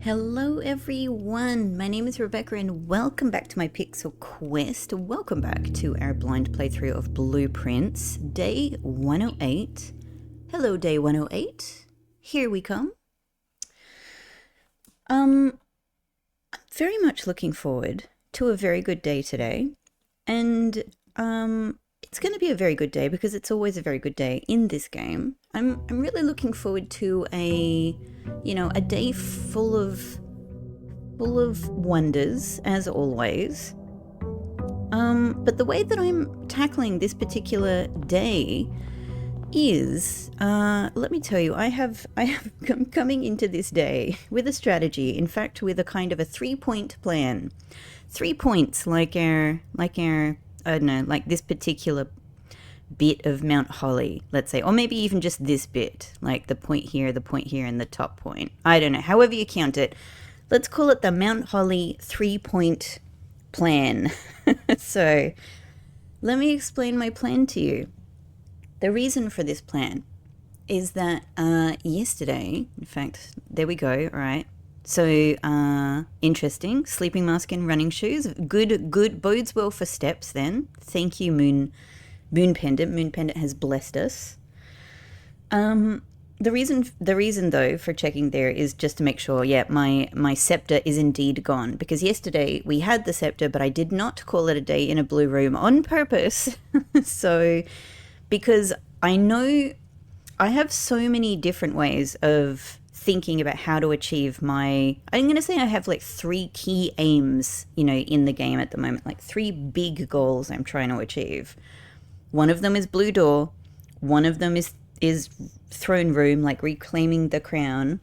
Hello everyone, my name is Rebecca and welcome back to my Pixel Quest. Welcome back to our blind playthrough of Blueprints, day 108. Hello day 108, here we come. I'm very much looking forward to a very good day today, and it's going to be a very good day because it's always a very good day in this game. I'm really looking forward to a day full of wonders, as always. But the way that I'm tackling this particular day is, let me tell you, I'm coming into this day with a strategy. In fact, with a kind of a 3-point plan. 3 points, like our, I don't know, like this particular bit of Mount Holly, let's say, or maybe even just this bit, like the point here, and the top point. I don't know, however you count it. Let's call it the Mount Holly 3-point plan. So let me explain my plan to you. The reason for this plan is that yesterday, in fact, there we go, all right. So interesting, sleeping mask and running shoes. Good, bodes well for steps then. Thank you, Moon Pendant. Moon Pendant has blessed us. The reason though for checking there is just to make sure, yeah, my scepter is indeed gone, because yesterday we had the scepter, but I did not call it a day in a blue room on purpose. So, because I know I have so many different ways of thinking about how to achieve I'm going to say I have like 3 key aims, in the game at the moment, like 3 big goals I'm trying to achieve. One of them is blue door. One of them is throne room, like reclaiming the crown.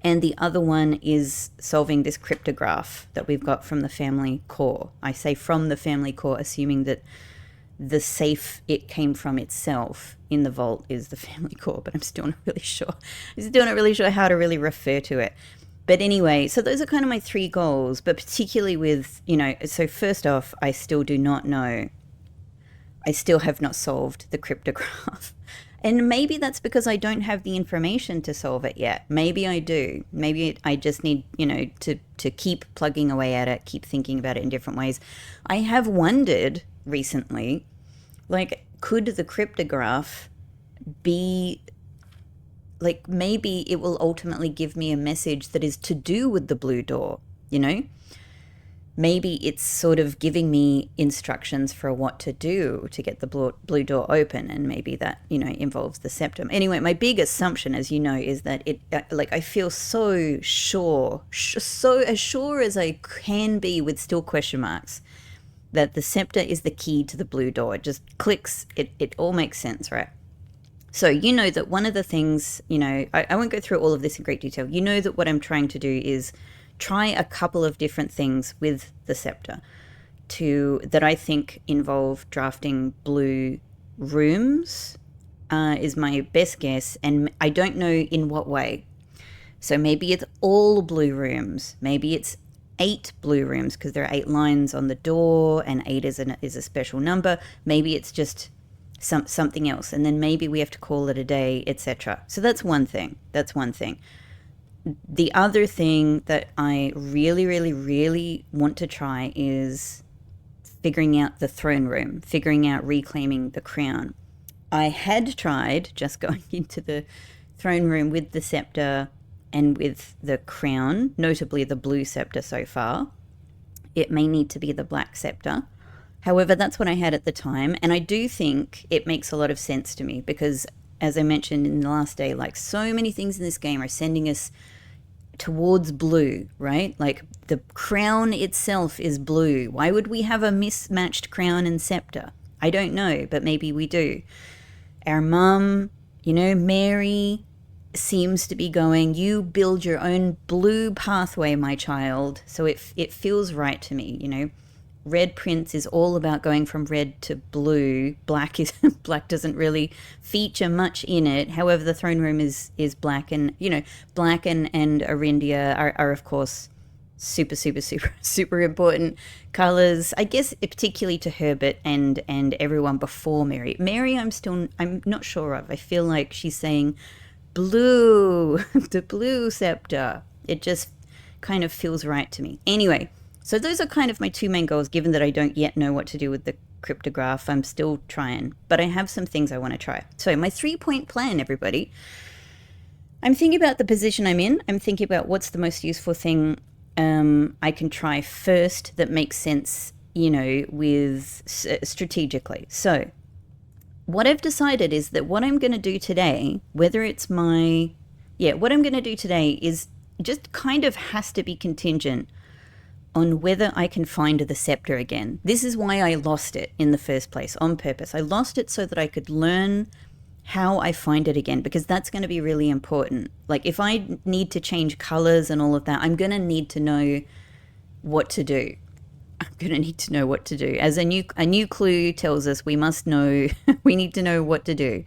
And the other one is solving this cryptograph that we've got from the family core. I say from the family core, assuming that the safe it came from itself in the vault is the family core, but I'm still not really sure. How to really refer to it. But anyway, so those are kind of my 3 goals, but particularly with, so first off, I still have not solved the cryptograph. And maybe that's because I don't have the information to solve it yet. Maybe I do. Maybe I just need, to keep plugging away at it, keep thinking about it in different ways. I have wondered recently, like, could the cryptograph be, like, maybe it will ultimately give me a message that is to do with the blue door, Maybe it's sort of giving me instructions for what to do to get the blue door open, and maybe that, involves the septum. Anyway, my big assumption, as you know, is that I feel so sure, so as sure as I can be with still question marks, that the scepter is the key to the blue door. It just clicks, it all makes sense, right? So that one of the things, I won't go through all of this in great detail. That what I'm trying to do is try a couple of different things with the scepter that I think involve drafting blue rooms, is my best guess, and I don't know in what way. So maybe it's all blue rooms, maybe it's 8 blue rooms because there are 8 lines on the door and 8 is a special number. Maybe it's just something else, and then maybe we have to call it a day, etc. So that's one thing. The other thing that I really, really, really want to try is figuring out the throne room, figuring out reclaiming the crown. I had tried just going into the throne room with the scepter and with the crown, notably the blue scepter so far. It may need to be the black scepter. However, that's what I had at the time, and I do think it makes a lot of sense to me because, as I mentioned in the last day, like, so many things in this game are sending us towards blue, right? Like, the crown itself is blue. Why would we have a mismatched crown and scepter? I don't know, but maybe we do. Our mum, Mary, seems to be going, you build your own blue pathway, my child. So it feels right to me, Red Prince is all about going from red to blue. Black doesn't really feature much in it. However, the throne room is black, and black and Arindia are of course super, super, super, super important colors. I guess particularly to Herbert and everyone before Mary. Mary, I'm not sure of. I feel like she's saying blue, the blue scepter. It just kind of feels right to me. Anyway, so those are kind of my two main goals, given that I don't yet know what to do with the cryptograph. I'm still trying, but I have some things I want to try. So my 3-point plan, everybody. I'm thinking about the position I'm in. I'm thinking about what's the most useful thing I can try first that makes sense, with strategically. So what I've decided is that what I'm going to do today, what I'm going to do today is just kind of has to be contingent on whether I can find the scepter again. This is why I lost it in the first place, on purpose. I lost it so that I could learn how I find it again, because that's going to be really important. Like if I need to change colors and all of that, I'm going to need to know what to do. As a new clue tells us, we must know, we need to know what to do.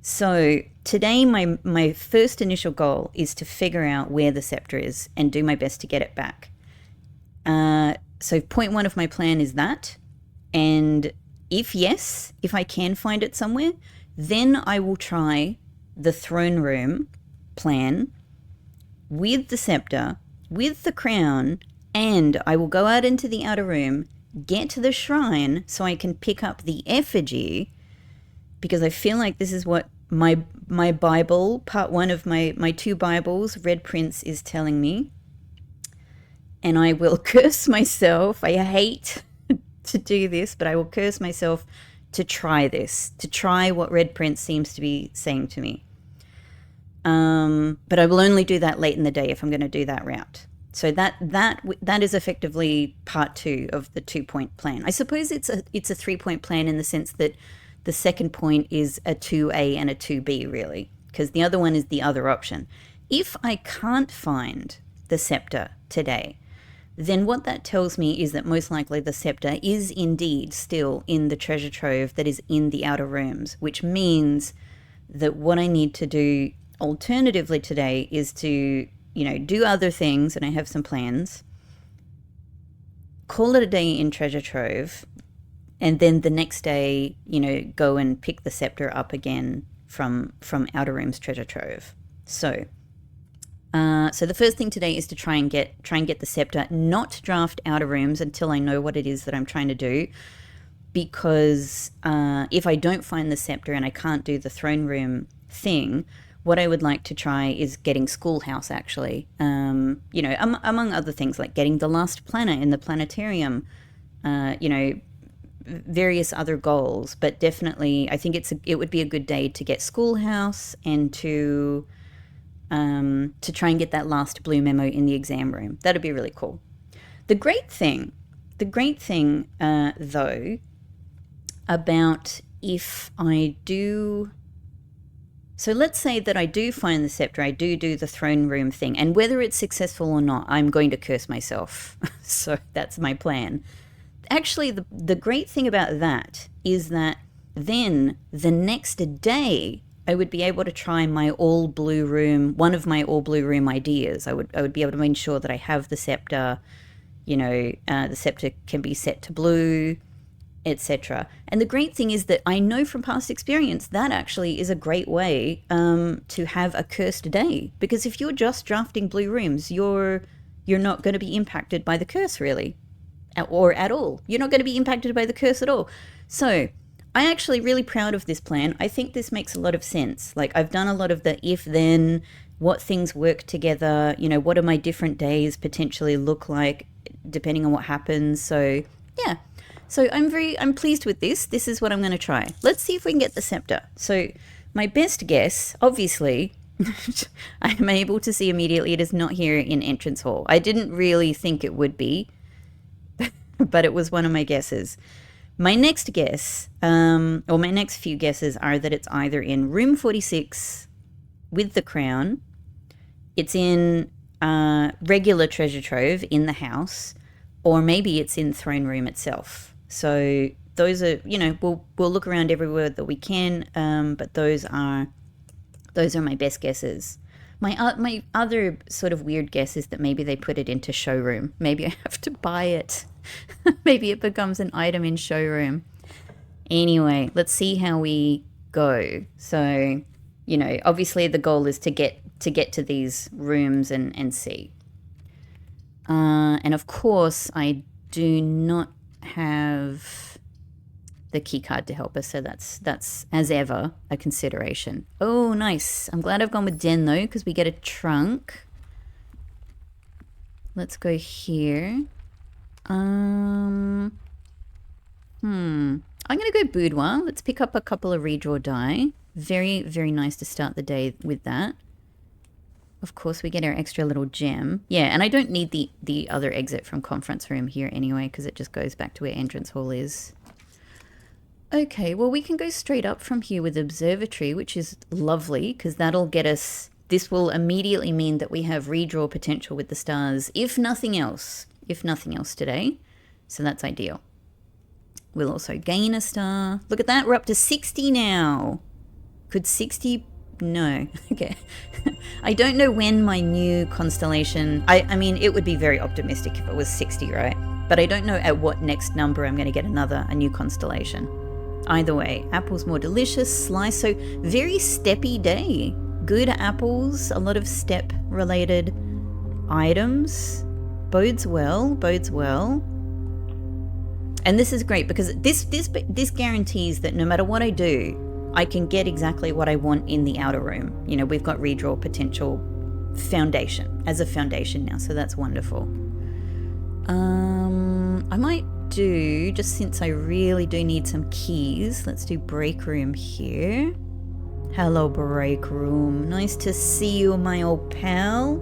So today, my first initial goal is to figure out where the scepter is and do my best to get it back. So point 1 of my plan is that. And if I can find it somewhere, then I will try the throne room plan with the scepter, with the crown, and I will go out into the outer room, get to the shrine so I can pick up the effigy, because I feel like this is what my Bible, part 1 of my 2 Bibles, Red Prince, is telling me. And I will curse myself. I hate to do this, but I will curse myself to try this, to try what Red Prince seems to be saying to me. But I will only do that late in the day if I'm going to do that route. So that is effectively part 2 of the 2-point plan. I suppose it's a 3-point plan in the sense that the second point is a 2A and a 2B, really, because the other one is the other option. If I can't find the scepter today, then what that tells me is that most likely the scepter is indeed still in the treasure trove that is in the outer rooms, which means that what I need to do alternatively today is to, do other things, and I have some plans, call it a day in treasure trove, and then the next day, go and pick the scepter up again from outer rooms treasure trove. So the first thing today is to try and get the scepter, not draft outer rooms until I know what it is that I'm trying to do, because if I don't find the scepter and I can't do the throne room thing, what I would like to try is getting Schoolhouse, actually. Among other things, like getting the last planet in the planetarium, various other goals. But definitely, I think it would be a good day to get Schoolhouse and to try and get that last blue memo in the exam room. That'd be really cool. The great thing, though, about if I do... So let's say that I do find the scepter, I do the throne room thing, and whether it's successful or not, I'm going to curse myself. So that's my plan. Actually, the great thing about that is that then the next day, I would be able to try my all blue room, one of my all blue room ideas. I would be able to make sure that I have the scepter, the scepter can be set to blue, etc. And the great thing is that I know from past experience that actually is a great way to have a cursed day, because if you're just drafting blue rooms, you're not going to be impacted by the curse, really, or at all. You're not going to be impacted by the curse at all. So I'm actually really proud of this plan. I think this makes a lot of sense. Like, I've done a lot of the if-then, what things work together, what do my different days potentially look like depending on what happens. So yeah. So I'm pleased with this. This is what I'm going to try. Let's see if we can get the scepter. So my best guess, obviously, I'm able to see immediately it is not here in entrance hall. I didn't really think it would be, but it was one of my guesses. My next guess, or my next few guesses, are that it's either in room 46 with the crown, it's in regular treasure trove in the house, or maybe it's in throne room itself. So those are, we'll look around everywhere that we can, but those are my best guesses. My other sort of weird guess is that maybe they put it into showroom. Maybe I have to buy it. Maybe it becomes an item in showroom. Anyway, let's see how we go. So, obviously the goal is to get to these rooms and see. And of course, I do not have the key card to help us, so that's as ever a consideration. Oh, nice. I'm glad I've gone with Den though, because we get a trunk. Let's go here. I'm gonna go boudoir. Let's pick up a couple of redraw die. Very, very nice to start the day with that. Of course, we get our extra little gem. Yeah, and I don't need the other exit from conference room here anyway, because it just goes back to where entrance hall is. Okay, well, we can go straight up from here with observatory, which is lovely, because that'll get us... This will immediately mean that we have redraw potential with the stars, if nothing else. If nothing else today. So that's ideal. We'll also gain a star. Look at that, we're up to 60 now. Could 60... No. Okay. I don't know when my new constellation... I mean, it would be very optimistic if it was 60, right? But I don't know at what next number I'm going to get a new constellation. Either way, apples more delicious, slice. So very steppy day. Good apples, a lot of step-related items. Bodes well, bodes well. And this is great because this guarantees that no matter what I do, I can get exactly what I want in the outer room. You know, we've got redraw potential foundation as a foundation now, so that's wonderful. I might do, just since I really do need some keys, let's do break room here. Hello, break room. Nice to see you, my old pal.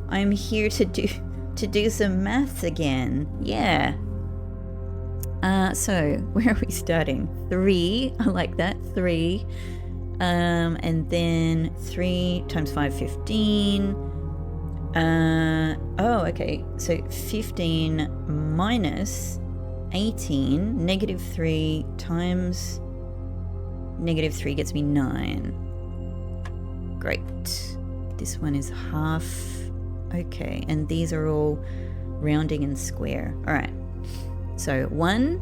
I'm here to do some maths again. Yeah. So where are we starting? 3. I like that. 3. And then 3 times 5, 15. Oh, okay. So 15 minus 18, negative 3 times negative 3 gets me 9. Great. This one is half. Okay, and these are all rounding and square. All right. So 1,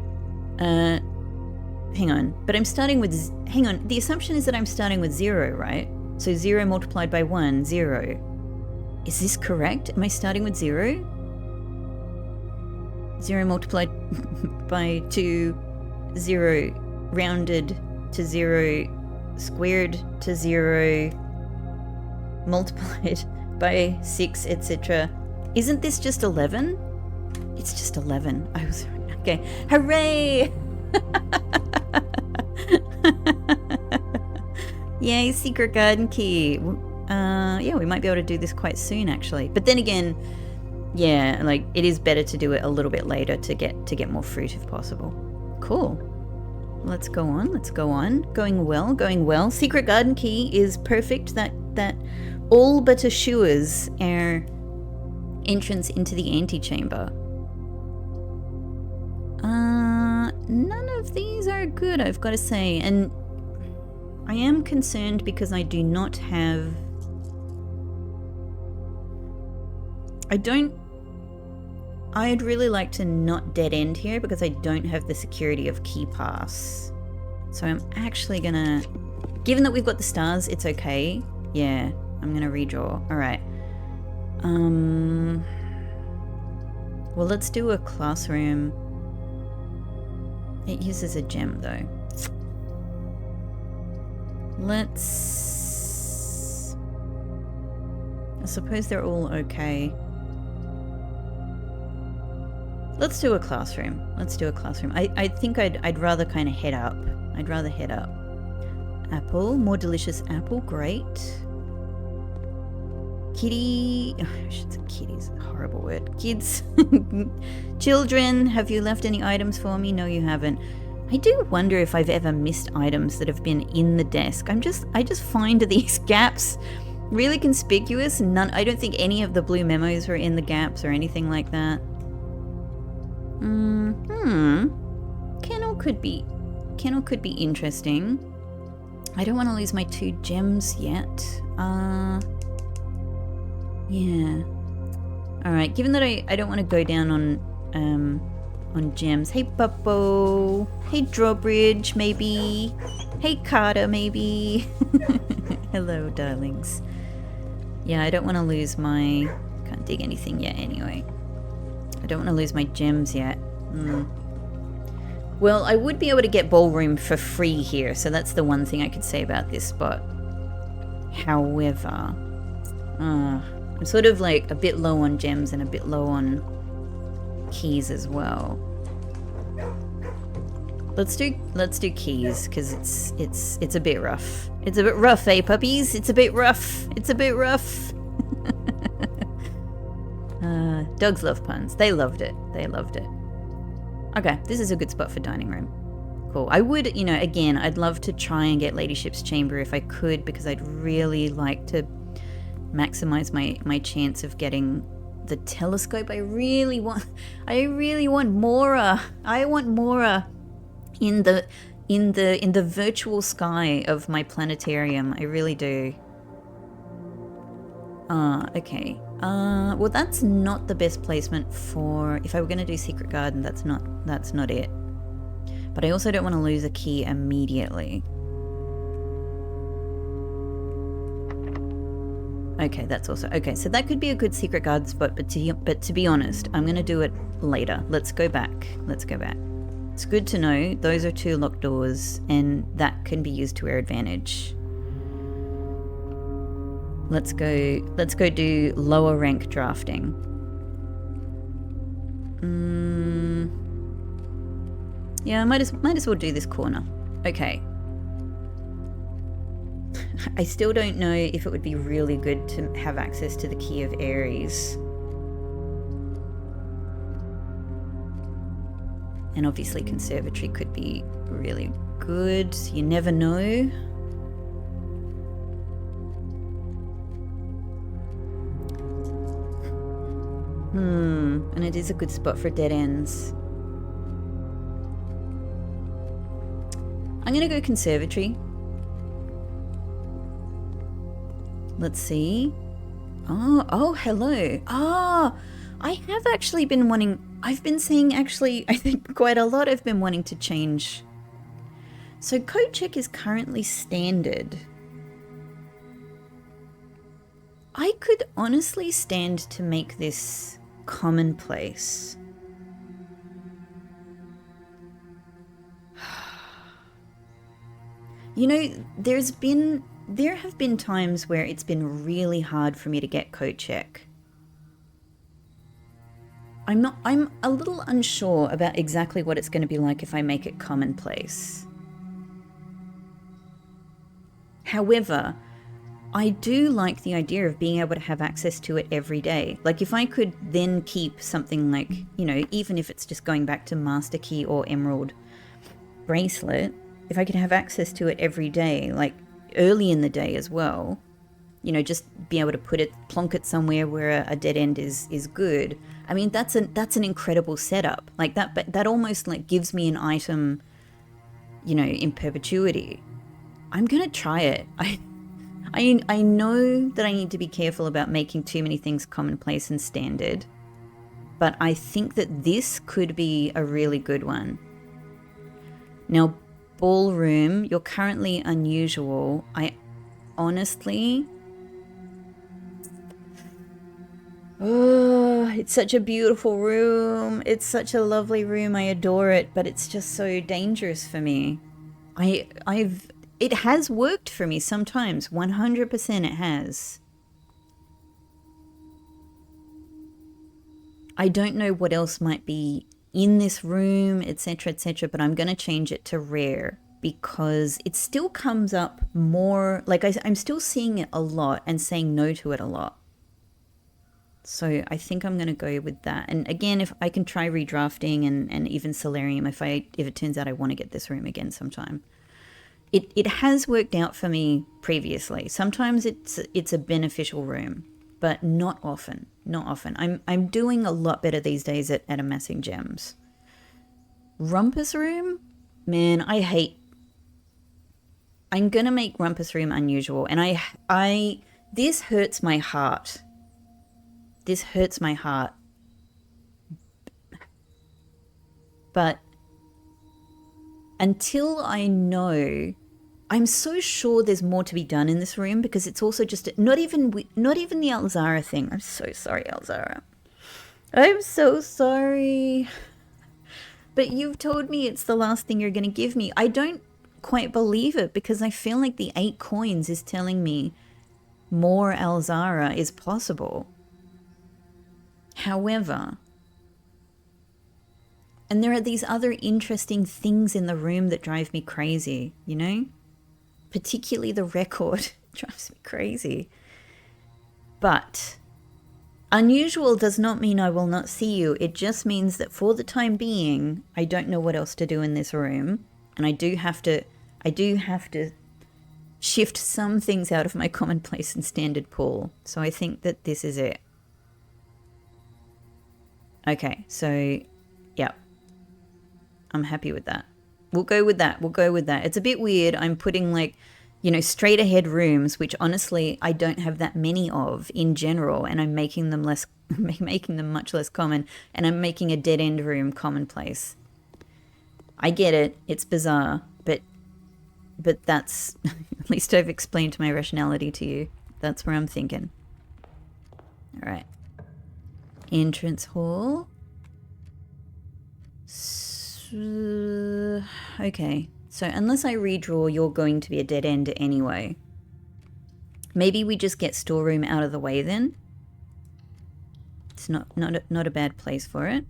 hang on, but I'm starting with, hang on, the assumption is that I'm starting with 0, right? So 0 multiplied by 1, 0. Is this correct? Am I starting with 0? 0 multiplied by 2, 0 rounded to 0, squared to 0, multiplied by 6, etc. Isn't this just 11? It's just 11. I was... Okay. Hooray! Yay, secret garden key. Yeah, we might be able to do this quite soon, actually. But then again, yeah, like, it is better to do it a little bit later to get more fruit if possible. Cool. Let's go on. Let's go on. Going well, going well. Secret garden key is perfect. That all but assures our entrance into the antechamber. None of these are good, I've got to say, and I am concerned because I do not have... I'd really like to not dead end here because I don't have the security of key pass. So I'm actually gonna... Given that we've got the stars, it's okay. Yeah, I'm gonna redraw. Alright. Well, let's do a classroom. It uses a gem, though. Let's... I suppose they're all okay. Let's do a classroom. Let's do a classroom. I think I'd rather kind of head up. I'd rather head up. Apple. More delicious apple. Great. Kitty. Oh, I should say kitties. A horrible word. Kids. Children. Have you left any items for me? No, you haven't. I do wonder if I've ever missed items that have been in the desk. I just find these gaps really conspicuous. I don't think any of the blue memos were in the gaps or anything like that. Kennel could be interesting. I don't want to lose my 2 gems yet. Yeah. Alright, given that I don't want to go down on gems. Hey Bubbo. Hey Drawbridge, maybe. Hey Carter, maybe. Hello, darlings. Yeah, I don't want to lose my... Can't dig anything yet anyway. I don't want to lose my gems yet. Well, I would be able to get ballroom for free here, so that's the one thing I could say about this spot. However, I'm sort of like a bit low on gems and a bit low on keys as well. Let's do keys, because it's a bit rough. It's a bit rough, eh, puppies? It's a bit rough. It's a bit rough. Dogs love puns. They loved it. They loved it. Okay, this is a good spot for dining room. Cool. I would, you know, again, I'd love to try and get Ladyship's Chamber if I could, because I'd really like to maximize my chance of getting the telescope. I really want Mora. I want Mora in the virtual sky of my planetarium. I really do. Okay. Well, that's not the best placement for, if I were going to do Secret Garden, that's not it. But I also don't want to lose a key immediately. Okay, that's also, okay, so that could be a good Secret Garden spot, but to be honest, I'm going to do it later. Let's go back. Let's go back. It's good to know those are 2 locked doors, and that can be used to our advantage. Let's go do lower rank drafting. Yeah, I might as well do this corner. Okay. I still don't know if it would be really good to have access to the Key of Aries. And obviously Conservatory could be really good. You never know. And it is a good spot for dead ends. I'm gonna go Conservatory. Let's see. Oh, hello. I have actually been wanting, I've been seeing actually, I think quite a lot I've been wanting to change. So code check is currently standard. I could honestly stand to make this commonplace. You know, there have been times where it's been really hard for me to get code check. I'm a little unsure about exactly what it's going to be like if I make it commonplace. However, I do like the idea of being able to have access to it every day. Like if I could then keep something like, you know, even if it's just going back to Master Key or Emerald Bracelet, if I could have access to it every day, like early in the day as well, you know, just be able to plonk it somewhere where a dead end is good. I mean, that's an incredible setup. Like that almost like gives me an item, you know, in perpetuity. I'm gonna try it. I know that I need to be careful about making too many things commonplace and standard, but I think that this could be a really good one. Now, ballroom, you're currently unusual. I honestly... Oh, it's such a beautiful room. It's such a lovely room. I adore it, but it's just so dangerous for me. It has worked for me sometimes. 100% it has. I don't know what else might be in this room, etc., but I'm going to change it to rare because it still comes up more, like I'm still seeing it a lot and saying no to it a lot. So I think I'm going to go with that. And again, if I can try redrafting and even Solarium if it turns out I want to get this room again sometime. It has worked out for me previously. Sometimes it's a beneficial room, but not often. Not often. I'm doing a lot better these days at amassing gems. Rumpus room? Man, I'm gonna make Rumpus room unusual, and this hurts my heart. This hurts my heart. But until I know, I'm so sure there's more to be done in this room because it's also just not even the Alzara thing. I'm so sorry, Alzara. I'm so sorry. But you've told me it's the last thing you're going to give me. I don't quite believe it because I feel like the 8 coins is telling me more Alzara is possible. However, and there are these other interesting things in the room that drive me crazy, you know? Particularly the record drives me crazy. But unusual does not mean I will not see you. It just means that for the time being, I don't know what else to do in this room. And I do have to shift some things out of my commonplace and standard pool. So I think that this is it. Okay, so yeah. I'm happy with that. We'll go with that. It's a bit weird. I'm putting like, you know, straight ahead rooms, which honestly I don't have that many of in general, and I'm making them much less common, and I'm making a dead end room commonplace. I get it. It's bizarre, but that's at least I've explained my rationality to you. That's where I'm thinking. All right. Entrance hall. Okay, so unless I redraw, you're going to be a dead end anyway. Maybe we just get storeroom out of the way then. It's not a bad place for it.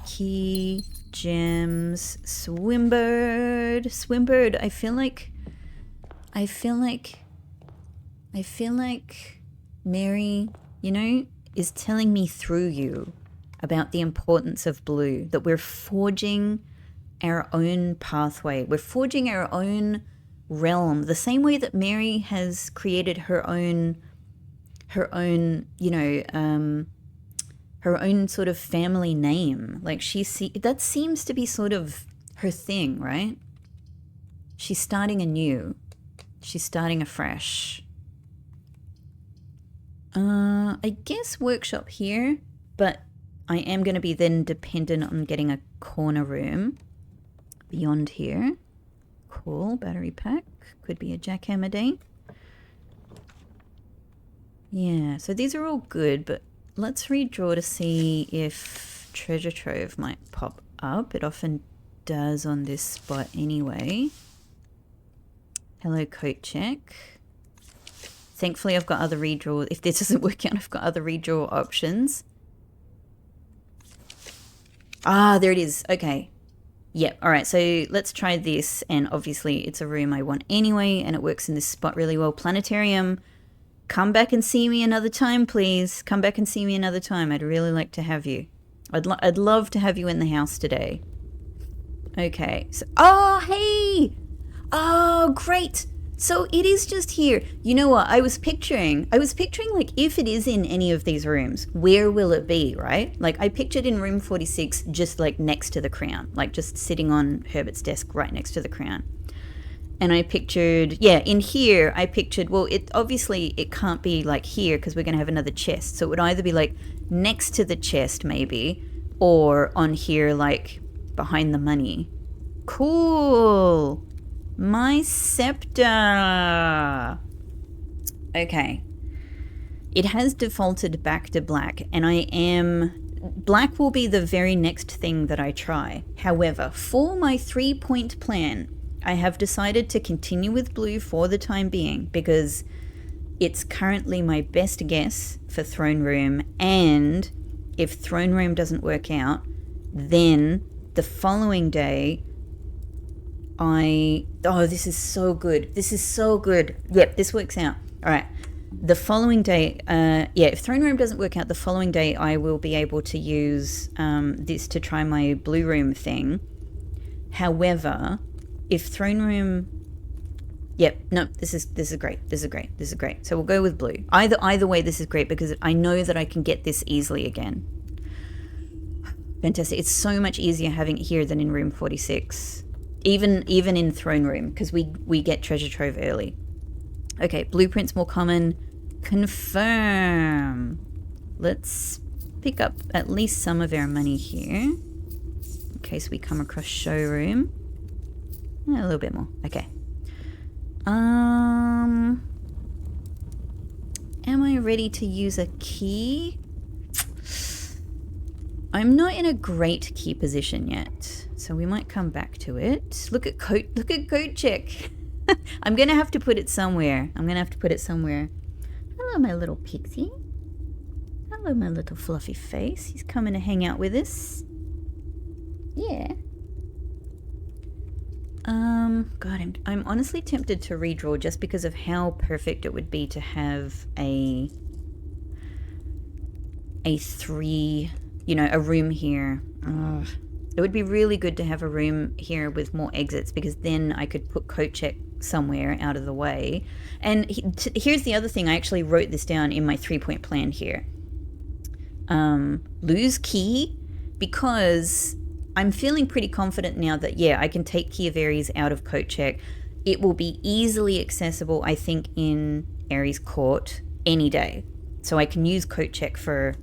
Key, gems, swimbird. I feel like Mary, you know, is telling me through you about the importance of blue, that we're forging our own pathway. We're forging our own realm, the same way that Mary has created her own, you know, her own sort of family name. Like that seems to be sort of her thing, right? She's starting anew. She's starting afresh. I guess workshop here, but I am going to be then dependent on getting a corner room beyond here. Cool, battery pack. Could be a jackhammer day. Yeah, so these are all good, but let's redraw to see if treasure trove might pop up. It often does on this spot anyway. Hello, coat check. Thankfully, I've got other redraw. If this doesn't work out, I've got other redraw options. Ah, there it is. Okay. Yep. All right. So let's try this. And obviously, it's a room I want anyway, and it works in this spot really well. Planetarium, come back and see me another time, please. Come back and see me another time. I'd really like to have you. I'd love to have you in the house today. Okay. So, oh, hey. Oh, great. So it is just here. You know what? I was picturing like if it is in any of these rooms, where will it be, right? Like I pictured in room 46 just like next to the crown, like just sitting on Herbert's desk right next to the crown. And I pictured, yeah, in here I pictured, well, it obviously it can't be like here because we're going to have another chest. So it would either be like next to the chest maybe, or on here like behind the money. Cool. My scepter. Okay. It has defaulted back to black, and black will be the very next thing that I try. However, for my 3-point plan, I have decided to continue with blue for the time being because it's currently my best guess for throne room, and if throne room doesn't work out, then the following day this is so good. Yep, this works out. All right. The following day, if throne room doesn't work out, the following day I will be able to use this to try my blue room thing. However, if throne room, this is great. So we'll go with blue. Either way, this is great because I know that I can get this easily again. Fantastic. It's so much easier having it here than in room 46. Even in throne room, because we get treasure trove early. Okay, blueprints more common. Confirm. Let's pick up at least some of our money here, in case we come across showroom. A little bit more. Okay. Am I ready to use a key? I'm not in a great key position yet, so we might come back to it. Look at coat check. I'm gonna have to put it somewhere. Hello, my little pixie. Hello, my little fluffy face. He's coming to hang out with us. Yeah. God, I'm honestly tempted to redraw just because of how perfect it would be to have a three, you know, a room here. Ugh. It would be really good to have a room here with more exits, because then I could put coat check somewhere out of the way. And here's the other thing. I actually wrote this down in my 3-point plan here. Lose key, because I'm feeling pretty confident now that, yeah, I can take key of Aries out of coat check. It will be easily accessible, I think, in Aries Court any day. So I can use coat check for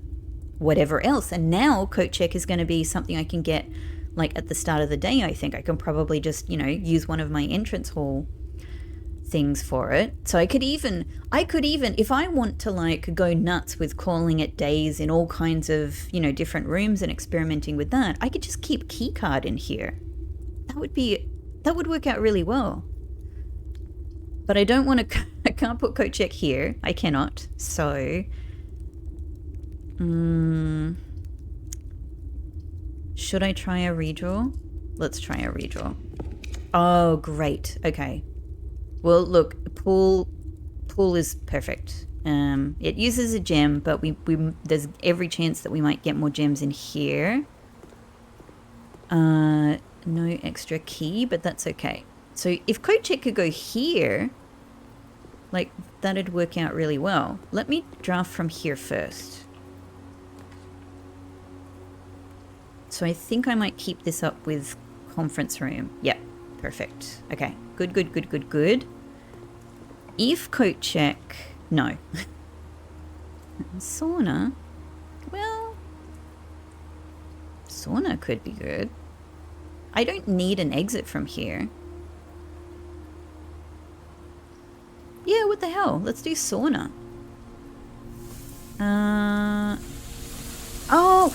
whatever else. And now coat check is going to be something I can get like at the start of the day. I think I can probably just, you know, use one of my entrance hall things for it. So I could even, if I want to like go nuts with calling it days in all kinds of, you know, different rooms and experimenting with that, I could just keep key card in here. That would work out really well. But I don't want to, I can't put coat check here. I cannot. So, should I try a redraw? Let's try a redraw. Oh, great. Okay. Well, look, pool is perfect. It uses a gem, but we there's every chance that we might get more gems in here. No extra key, but that's okay. So if coat check could go here, like, that'd work out really well. Let me draft from here first. So I think I might keep this up with conference room. Yep, perfect. Okay, good. If coat check, no. Sauna, well, sauna could be good. I don't need an exit from here. Yeah, what the hell? Let's do sauna. Oh!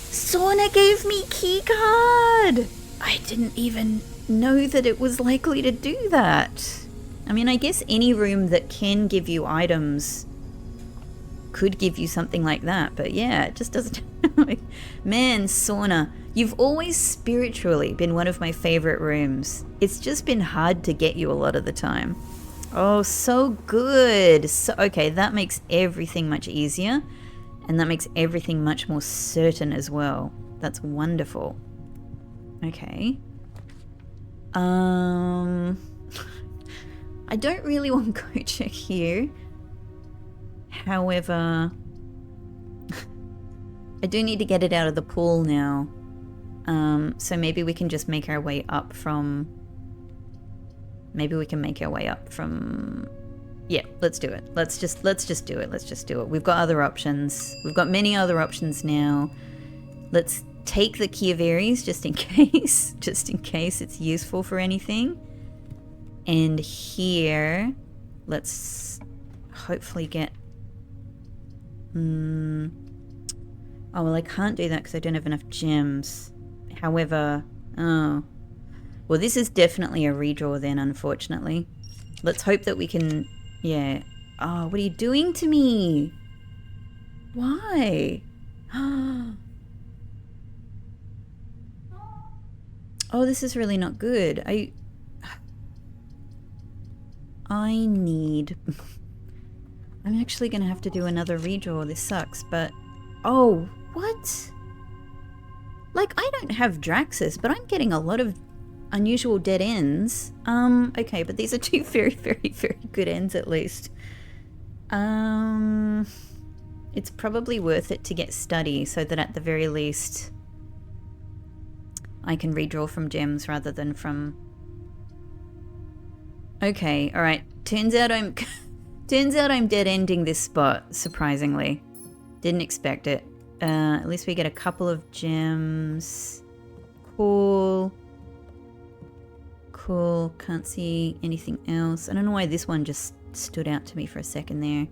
Sauna gave me key card! I didn't even know that it was likely to do that. I mean, I guess any room that can give you items could give you something like that, but yeah, it just doesn't. Man, sauna, you've always spiritually been one of my favorite rooms. It's just been hard to get you a lot of the time. Oh, so good. So, okay, that makes everything much easier, and that makes everything much more certain as well. That's wonderful. Okay. I don't really want coat check here. However, I do need to get it out of the pool now. So maybe we can just make our way up from... Maybe we can make our way up from... Yeah, let's do it. Let's just do it. We've got other options. We've got many other options now. Let's take the key of Aries just in case. Just in case it's useful for anything. And here, let's hopefully get... Oh, well, I can't do that because I don't have enough gems. However, oh... Well, this is definitely a redraw then, unfortunately. Let's hope that we can... Yeah. Oh, what are you doing to me? Why? Oh, this is really not good. I need... I'm actually going to have to do another redraw. This sucks, but... Oh, what? Like, I don't have Draxus, but I'm getting a lot of unusual dead ends. Okay, but these are two very, very, very good ends at least. It's probably worth it to get study so that at the very least I can redraw from gems rather than from... Okay, alright. Turns out I'm dead ending this spot, surprisingly. Didn't expect it. At least we get a couple of gems. Cool. Cool. Can't see anything else. I don't know why this one just stood out to me for a second there.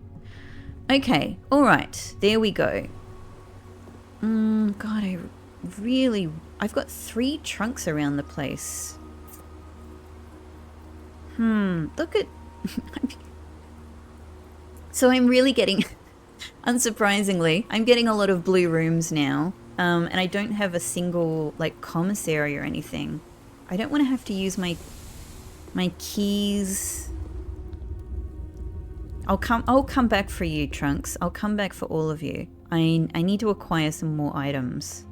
Okay, alright. There we go. God, I've got 3 trunks around the place. Look at... So I'm really getting, unsurprisingly, I'm getting a lot of blue rooms now. And I don't have a single, like, commissary or anything. I don't want to have to use my keys. I'll come back for you, Trunks. I'll come back for all of you. I need to acquire some more items.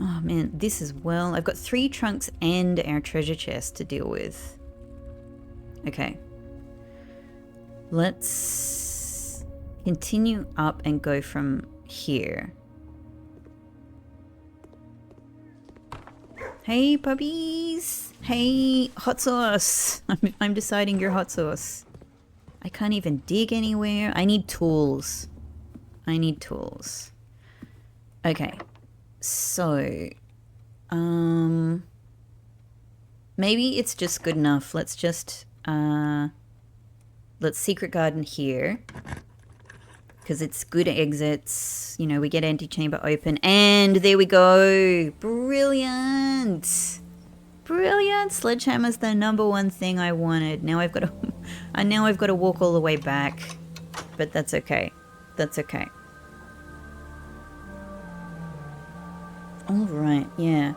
Oh man, this as well. I've got 3 trunks and our treasure chest to deal with. Okay. Let's continue up and go from here. Hey puppies! Hey hot sauce! I'm deciding you're hot sauce. I can't even dig anywhere. I need tools. Okay. So, maybe it's just good enough. Let's just, let's secret garden here. Because it's good exits. You know, we get antechamber open. And there we go. Brilliant. Brilliant. Sledgehammer's the #1 thing I wanted. Now I've got to walk all the way back. But that's okay. That's okay. Alright, yeah.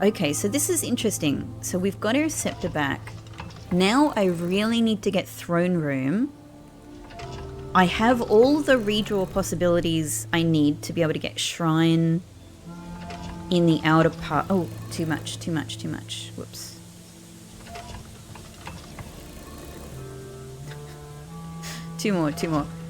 Okay, so this is interesting. So we've got our scepter back. Now I really need to get throne room. I have all the redraw possibilities I need to be able to get shrine in the outer part. Oh, too much. Whoops. Two more.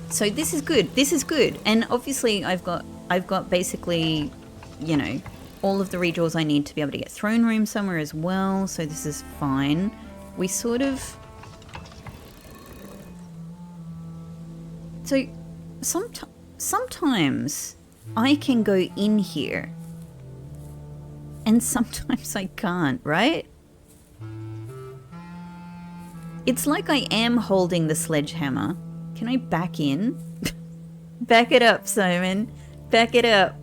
So this is good. And obviously I've got basically, you know, all of the redraws I need to be able to get throne room somewhere as well. So this is fine. We sort of... So sometimes I can go in here and sometimes I can't, right? It's like I am holding the sledgehammer. Can I back in? Back it up, Simon. Back it up.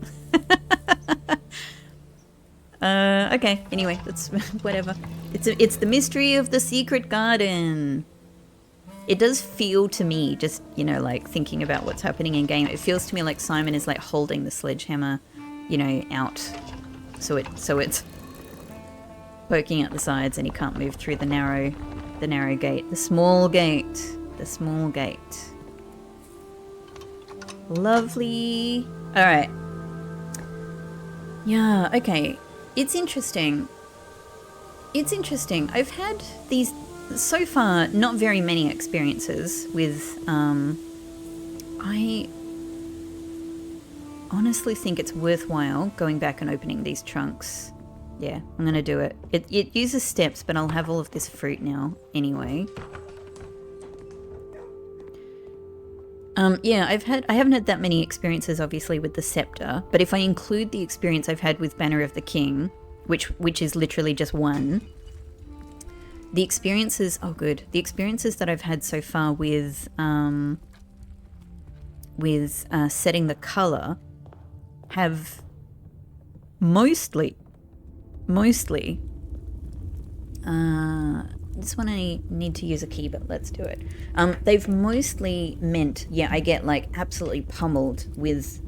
Okay, anyway, that's whatever. It's the mystery of the secret garden. It does feel to me, just, you know, like thinking about what's happening in game, it feels to me like Simon is like holding the sledgehammer, you know, out. So it's poking out the sides and he can't move through the narrow gate. The small gate. Lovely. Alright. Yeah, okay. It's interesting. I've had these, so far, not very many experiences with, I honestly think it's worthwhile going back and opening these trunks. Yeah, I'm gonna do it. It uses steps, but I'll have all of this fruit now anyway. Yeah, I haven't had that many experiences, obviously, with the scepter, but if I include the experience I've had with Banner of the King, which is literally just 1, the experiences, oh good, the experiences that I've had so far with setting the colour have mostly, this one I need to use a key, but let's do it. They've mostly meant, yeah, I get like absolutely pummeled with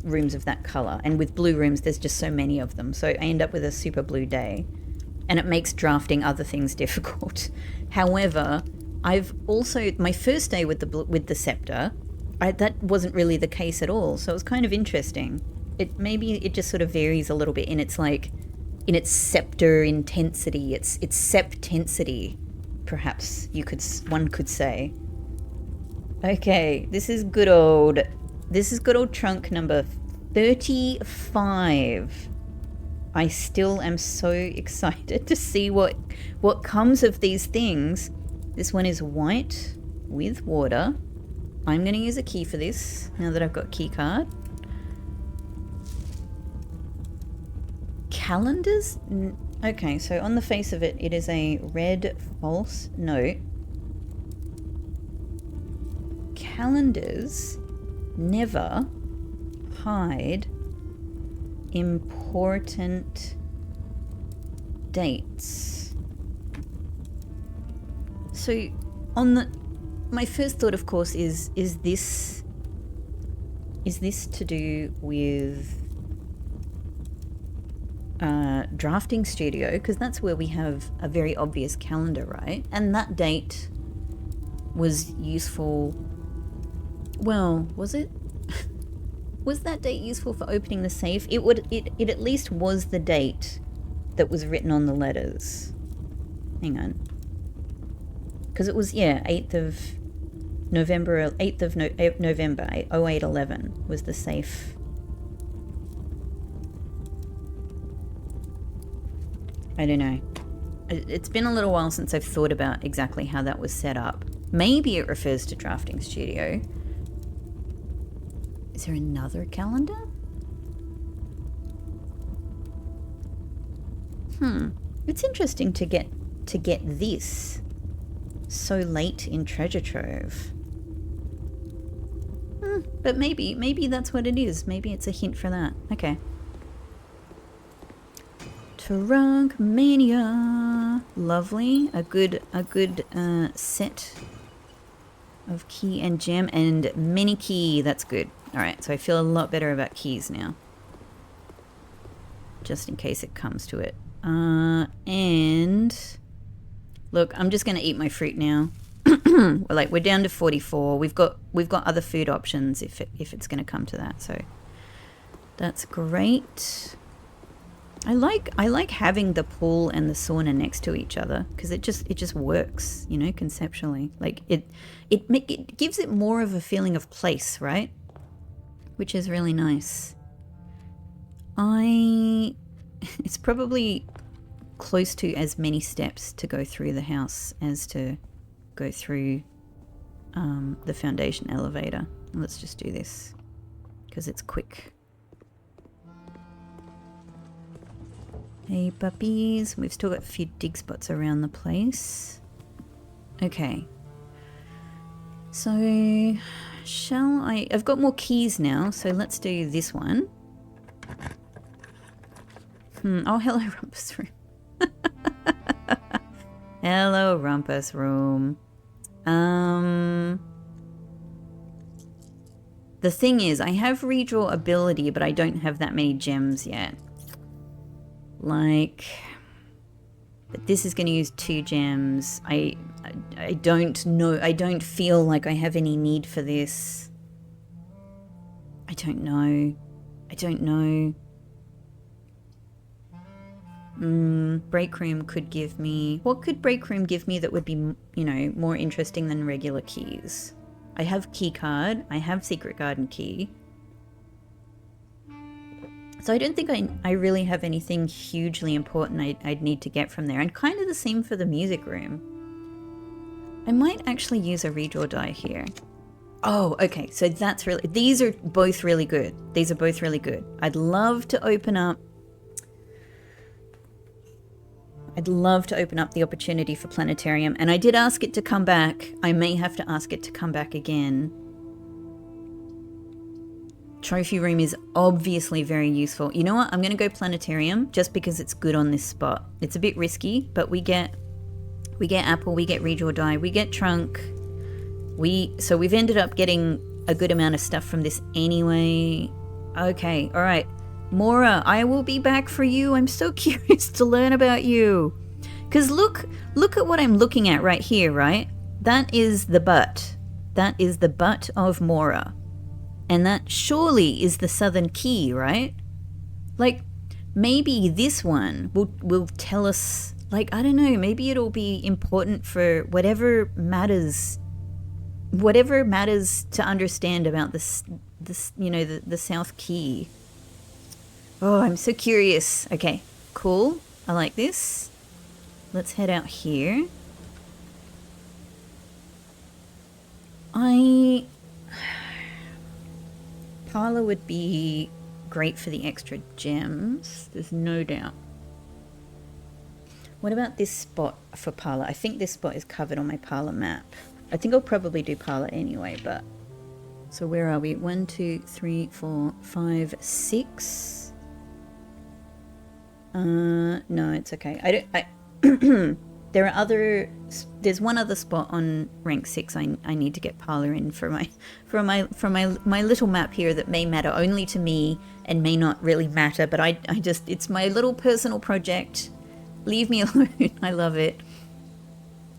rooms of that colour. And with blue rooms, there's just so many of them. So I end up with a super blue day. And it makes drafting other things difficult. However, I've also, my first day with the scepter, that wasn't really the case at all. So it was kind of interesting. Maybe it just sort of varies a little bit in its like, in its scepter intensity, its septensity, perhaps one could say. Okay, this is good old trunk number 35. I still am so excited to see what comes of these things. This one is white with water. I'm going to use a key for this now that I've got key card. Calendars? Okay, so on the face of it, it is a red false note. Calendars never hide important dates. So my first thought, of course, is this to do with drafting studio? Because that's where we have a very obvious calendar, right? And that date was useful. Well, was it? Was that date useful for opening the safe? It at least was the date that was written on the letters. Hang on. Because it was, yeah, 8th of November, 0811 was the safe. I don't know. It's been a little while since I've thought about exactly how that was set up. Maybe it refers to drafting studio. Is there another calendar? It's interesting to get this so late in Treasure Trove. But maybe that's what it is. Maybe it's a hint for that. Okay. Trunk Mania. Lovely. A good set of key and gem and mini key. That's good. Alright, so I feel a lot better about keys now. Just in case it comes to it. And look, I'm just gonna eat my fruit now. We're down to 44. We've got other food options if it's gonna come to that, so that's great. I like having the pool and the sauna next to each other because it just works, you know, conceptually. Like it gives it more of a feeling of place, right? Which is really nice. It's probably close to as many steps to go through the house as to go through the foundation elevator. Let's just do this because it's quick. Hey puppies, we've still got a few dig spots around the place. Okay. So, I've got more keys now, so let's do this one. Oh, hello Rumpus Room. Hello Rumpus Room. The thing is, I have redraw ability, but I don't have that many gems yet. Like, but this is going to use 2 gems. I don't know. I don't feel like I have any need for this. I don't know. Break room could give me... What could break room give me that would be, you know, more interesting than regular keys? I have key card. I have secret garden key. So I don't think I really have anything hugely important I'd need to get from there. And kind of the same for the music room. I might actually use a redraw die here. Oh, okay. So that's really... These are both really good. These are both really good. I'd love to open up the opportunity for planetarium. And I did ask it to come back. I may have to ask it to come back again. Trophy room is obviously very useful. You know what? I'm going to go planetarium just because it's good on this spot. It's a bit risky, but we get apple, we get redraw die, we get trunk. So we've ended up getting a good amount of stuff from this anyway. Okay, all right. Mora, I will be back for you. I'm so curious to learn about you. Because look at what I'm looking at right here, right? That is the butt. That is the butt of Mora. And that surely is the southern key, right? Like, maybe this one will tell us, like, I don't know, maybe it'll be important for whatever matters to understand about this you know, the south key. Oh, I'm so curious. Okay, cool. I like this. Let's head out here. Parlor would be great for the extra gems. There's no doubt. What about this spot for Parlor? I think this spot is covered on my Parlor map. I think I'll probably do Parlor anyway, but So where are we? 1, 2, 3, 4, 5, 6. No, it's okay. There are other. There's one other spot on rank 6 I need to get parlor in for my little map here that may matter only to me and may not really matter, but I just, it's my little personal project. Leave me alone. I love it.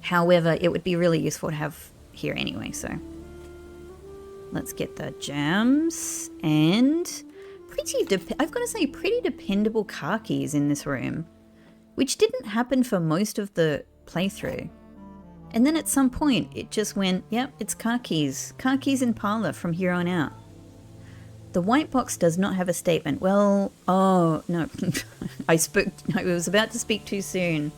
However, it would be really useful to have here anyway, so let's get the gems and I've got to say pretty dependable car keys in this room, which didn't happen for most of the playthrough. And then at some point it just went, yep, it's car keys in parlor from here on out. The white box does not have a statement. Well, oh no, I was about to speak too soon.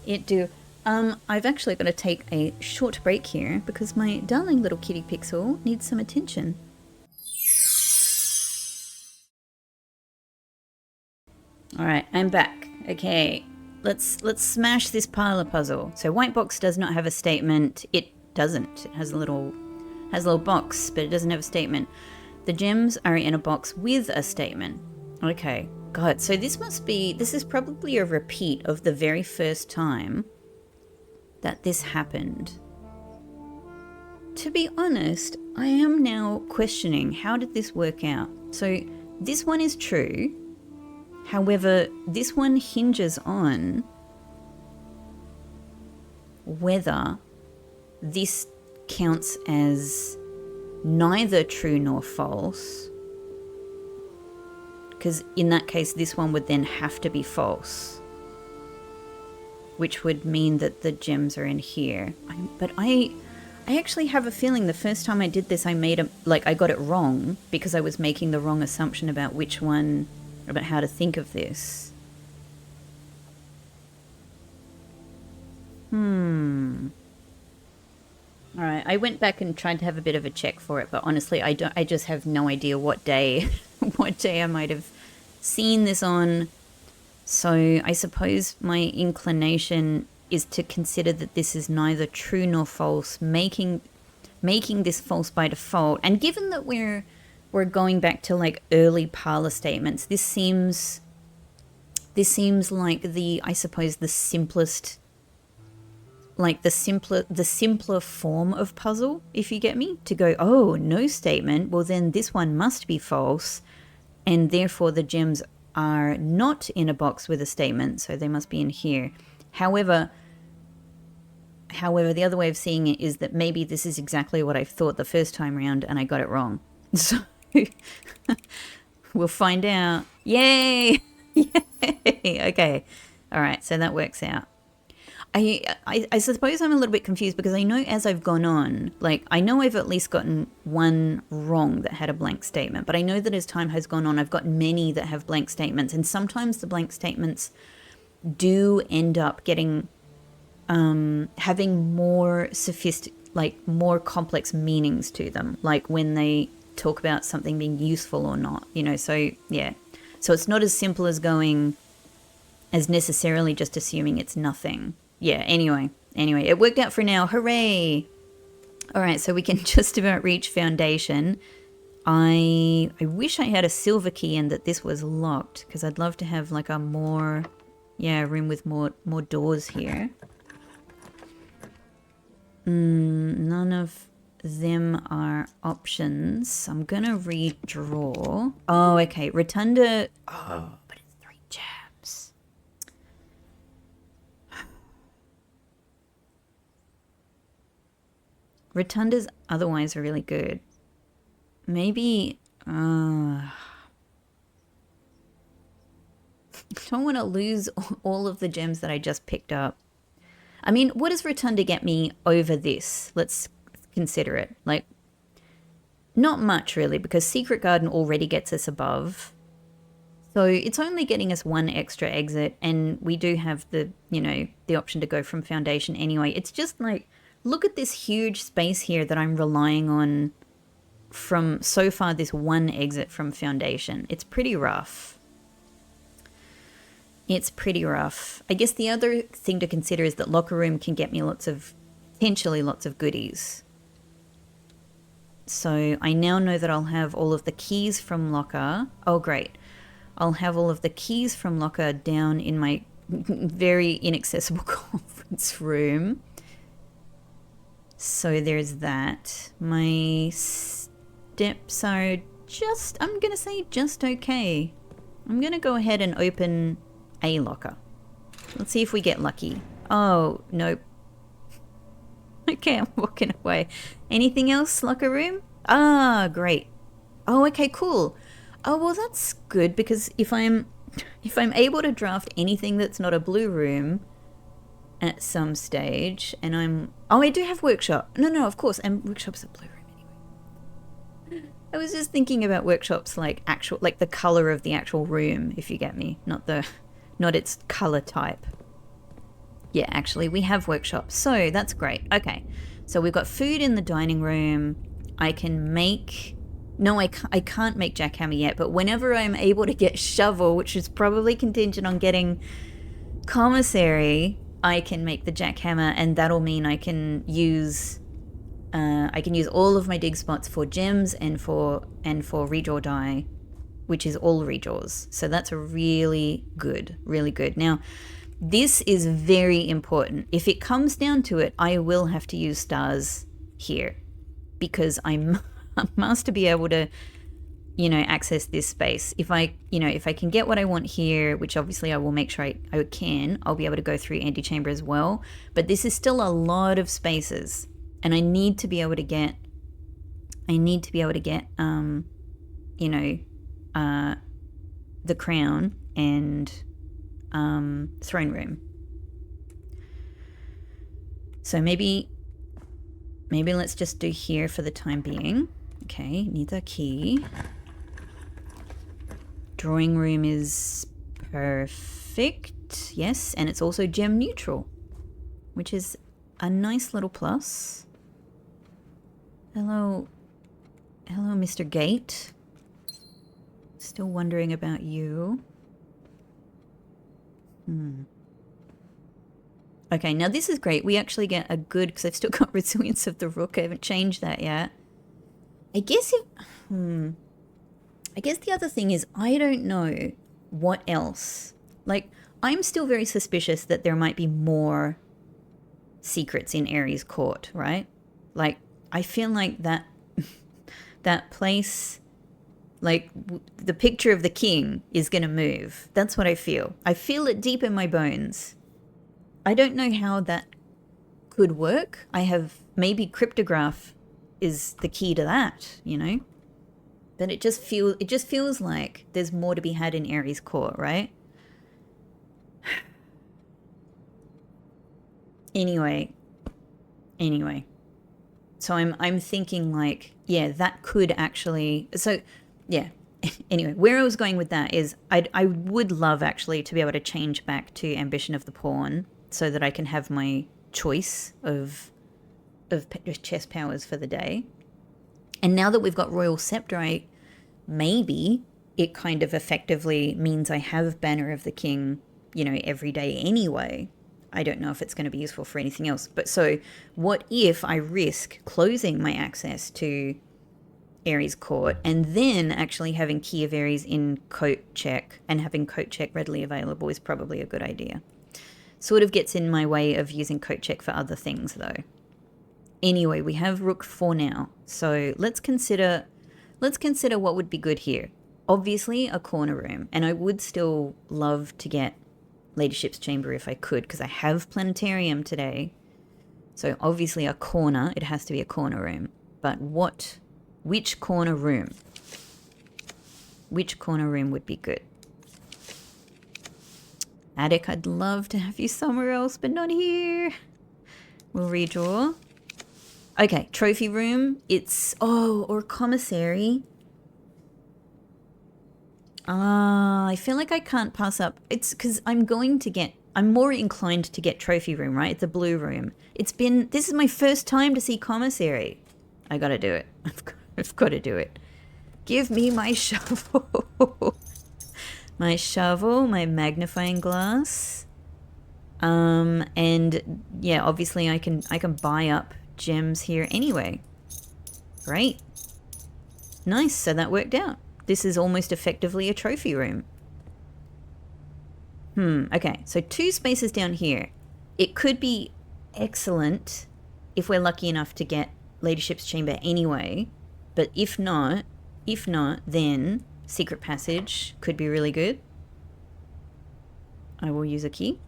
It do. I've actually got to take a short break here because my darling little kitty pixel needs some attention. All right, I'm back. Okay, let's smash this parlor puzzle. So white box does not have a statement. It doesn't. It has a little box, but it doesn't have a statement. The gems are in a box with a statement. Okay, God. So this is probably a repeat of the very first time that this happened. To be honest, I am now questioning, how did this work out? So this one is true. However, this one hinges on whether this counts as neither true nor false, because in that case this one would then have to be false, which would mean that the gems are in here. But I actually have a feeling the first time I did this I got it wrong because I was making the wrong assumption about about how to think of this. All right, I went back and tried to have a bit of a check for it, but honestly, I just have no idea what day, I might have seen this on. So I suppose my inclination is to consider that this is neither true nor false, making this false by default. And given that we're going back to like early parlor statements, this seems like I suppose the simplest, like the simpler form of puzzle, if you get me, to go, oh, no statement, well then this one must be false, and therefore the gems are not in a box with a statement, so they must be in here. However, the other way of seeing it is that maybe this is exactly what I thought the first time around and I got it wrong. So we'll find out. Yay! Yay! Okay. All right, so that works out. I suppose I'm a little bit confused because I know as I've gone on, like I know I've at least gotten one wrong that had a blank statement, but I know that as time has gone on, I've got many that have blank statements, and sometimes the blank statements do end up getting having more more complex meanings to them, like when they talk about something being useful or not, so yeah. So it's not as simple as necessarily just assuming it's nothing. Yeah, anyway, it worked out for now. Hooray! All right, so we can just about reach foundation. I wish I had a silver key and that this was locked, because I'd love to have like a room with more doors here. None of them are options. I'm gonna redraw. Oh, okay, rotunda. Oh, but it's 3 gems. Rotundas otherwise are really good. Maybe, I don't want to lose all of the gems that I just picked up. I mean, what does Rotunda get me over this? Let's consider it. Like, not much really, because Secret Garden already gets us above. So it's only getting us 1 extra exit, and we do have the option to go from foundation anyway. It's just like, look at this huge space here that I'm relying on from so far this 1 exit from foundation. It's pretty rough. It's pretty rough. I guess the other thing to consider is that locker room can get me potentially lots of goodies. So I now know that I'll have all of the keys from locker. Oh, great. I'll have all of the keys from locker down in my very inaccessible conference room. So there's that. My steps are just, I'm going to say just okay. I'm going to go ahead and open a locker. Let's see if we get lucky. Oh, nope. Okay, I'm walking away. Anything else, locker room? Ah, great. Oh, okay, cool. Oh, well, that's good because if I'm able to draft anything that's not a blue room at some stage, and oh, I do have workshop. No, of course, and workshop's a blue room anyway. I was just thinking about workshops like the color of the actual room, if you get me, not its color type. Yeah, actually, we have workshops, so that's great. Okay, so we've got food in the dining room. I can make... No, I can't make jackhammer yet, but whenever I'm able to get shovel, which is probably contingent on getting commissary, I can make the jackhammer, and that'll mean I can use all of my dig spots for gems and for redraw die, which is all redraws. So that's really good. Now, this is very important. If it comes down to it, I will have to use stars here because I must be able to, access this space. If I can get what I want here, which obviously I will make sure I can, I'll be able to go through antechamber as well. But this is still a lot of spaces, and I need to be able to get, the crown and throne room. So maybe let's just do here for the time being. Okay, needs a key. Drawing room is perfect. Yes, and it's also gem neutral, which is a nice little plus. Hello, Mr. Gate. Still wondering about you. Okay, now this is great. We actually get a good, because I've still got resilience of the rook. I haven't changed that yet. I guess the other thing is I don't know what else. Like, I'm still very suspicious that there might be more secrets in Ares Court, right? Like, I feel like that place, like the picture of the king is going to move. That's what I feel. I feel it deep in my bones. I don't know how that could work. Maybe cryptograph is the key to that, But it just feels like there's more to be had in Ares Court, right? Anyway. So I'm thinking like, yeah, that could actually. So yeah. Anyway, where I was going with that is I would love actually to be able to change back to Ambition of the Pawn so that I can have my choice of chess powers for the day. And now that we've got Royal Scepter, maybe it kind of effectively means I have Banner of the King, every day anyway. I don't know if it's going to be useful for anything else. But so what if I risk closing my access to Ares Court and then actually having Key of Ares in coat check and having coat check readily available is probably a good idea. Sort of gets in my way of using coat check for other things though. Anyway, we have Rook 4 now. So let's consider what would be good here. Obviously a corner room, and I would still love to get Ladyship's Chamber if I could, because I have Planetarium today. So obviously a corner, it has to be a corner room. But which corner room? Which corner room would be good? Attic, I'd love to have you somewhere else, but not here. We'll redraw. Okay, trophy room. Or commissary. I feel like I can't pass up. It's because I'm more inclined to get trophy room, right? It's a blue room. This is my first time to see commissary. I gotta do it. I've got to do it. Give me my shovel. My shovel, my magnifying glass. And yeah, obviously I can buy up gems here anyway. Great. Nice, so that worked out. This is almost effectively a trophy room. Okay, so 2 spaces down here. It could be excellent if we're lucky enough to get Ladyship's Chamber anyway, but if not, then secret passage could be really good. I will use a key.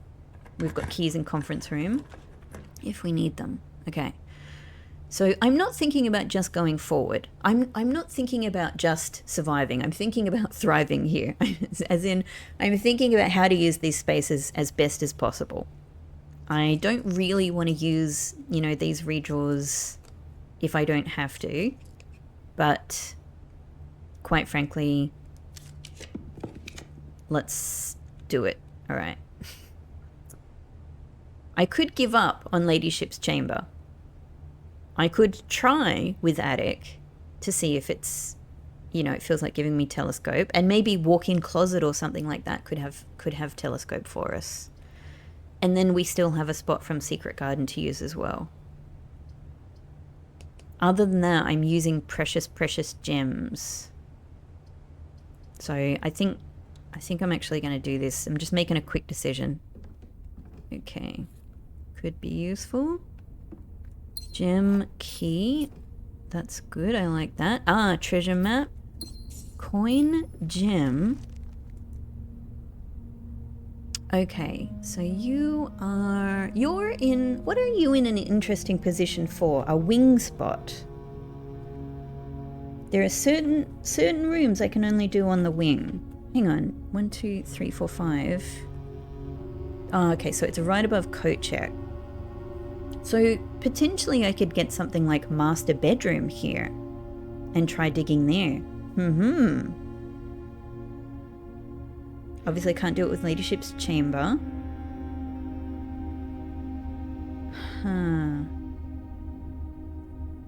We've got keys in conference room if we need them. Okay. So I'm not thinking about just going forward. I'm not thinking about just surviving. I'm thinking about thriving here. As in, I'm thinking about how to use these spaces as best as possible. I don't really want to use, you know, these redraws if I don't have to. But quite frankly, let's do it. All right. I could give up on Ladyship's Chamber. I could try with attic to see if it's, you know, it feels like giving me telescope, and maybe walk-in closet or something like that could have telescope for us. And then we still have a spot from Secret Garden to use as well. Other than that, I'm using precious gems. So I think I'm actually going to do this. I'm just making a quick decision. Okay. Could be useful. Gem key. That's good. I like that. Ah, treasure map. Coin gem. Okay, so you're in, what are you in an interesting position for? A wing spot. There are certain rooms I can only do on the wing. Hang on. 1, 2, 3, 4, 5. Oh, okay, so it's right above coat check. So potentially I could get something like master bedroom here and try digging there. Obviously I can't do it with Ladyship's Chamber.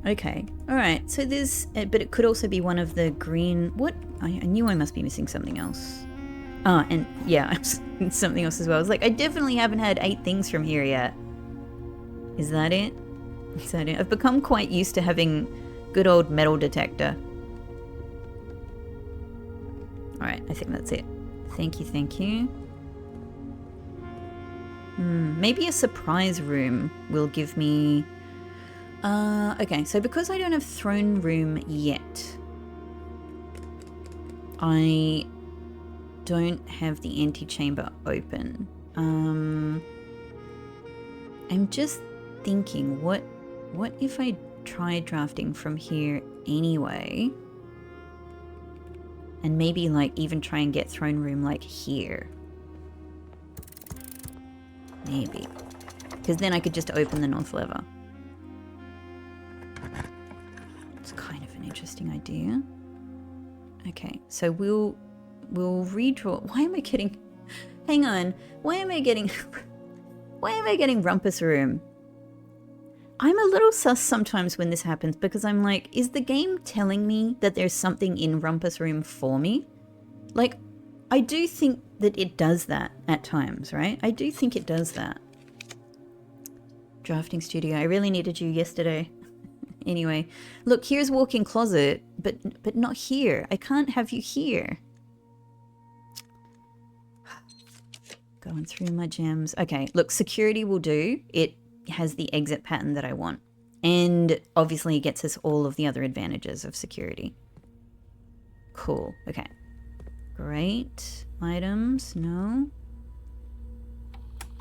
Okay, alright, so there's, but it could also be one of the green, what? I knew I must be missing something else. Ah, and yeah, something else as well. I was like, I definitely haven't had 8 things from here yet. Is that it? Is that it? I've become quite used to having good old metal detector. Alright, I think that's it. Thank you, thank you. Maybe a surprise room will give me... okay, so because I don't have throne room yet, I don't have the antechamber open. I'm just thinking, what if I try drafting from here anyway, and maybe like even try and get throne room like here, maybe, because then I could just open the north lever. It's kind of an interesting idea. Okay, so we'll redraw. Why am I getting, hang on, why am I getting rumpus room? I'm a little sus sometimes when this happens, because I'm like, is the game telling me that there's something in rumpus room for me? Like, I do think that it does that at times, right? I do think it does that. Drafting studio, I really needed you yesterday. Anyway, look, here's walk-in closet, but not here. I can't have you here. Going through my gems. Okay, look, security will do. It has the exit pattern that I want. And obviously it gets us all of the other advantages of security. Cool, okay. Great. Items, no.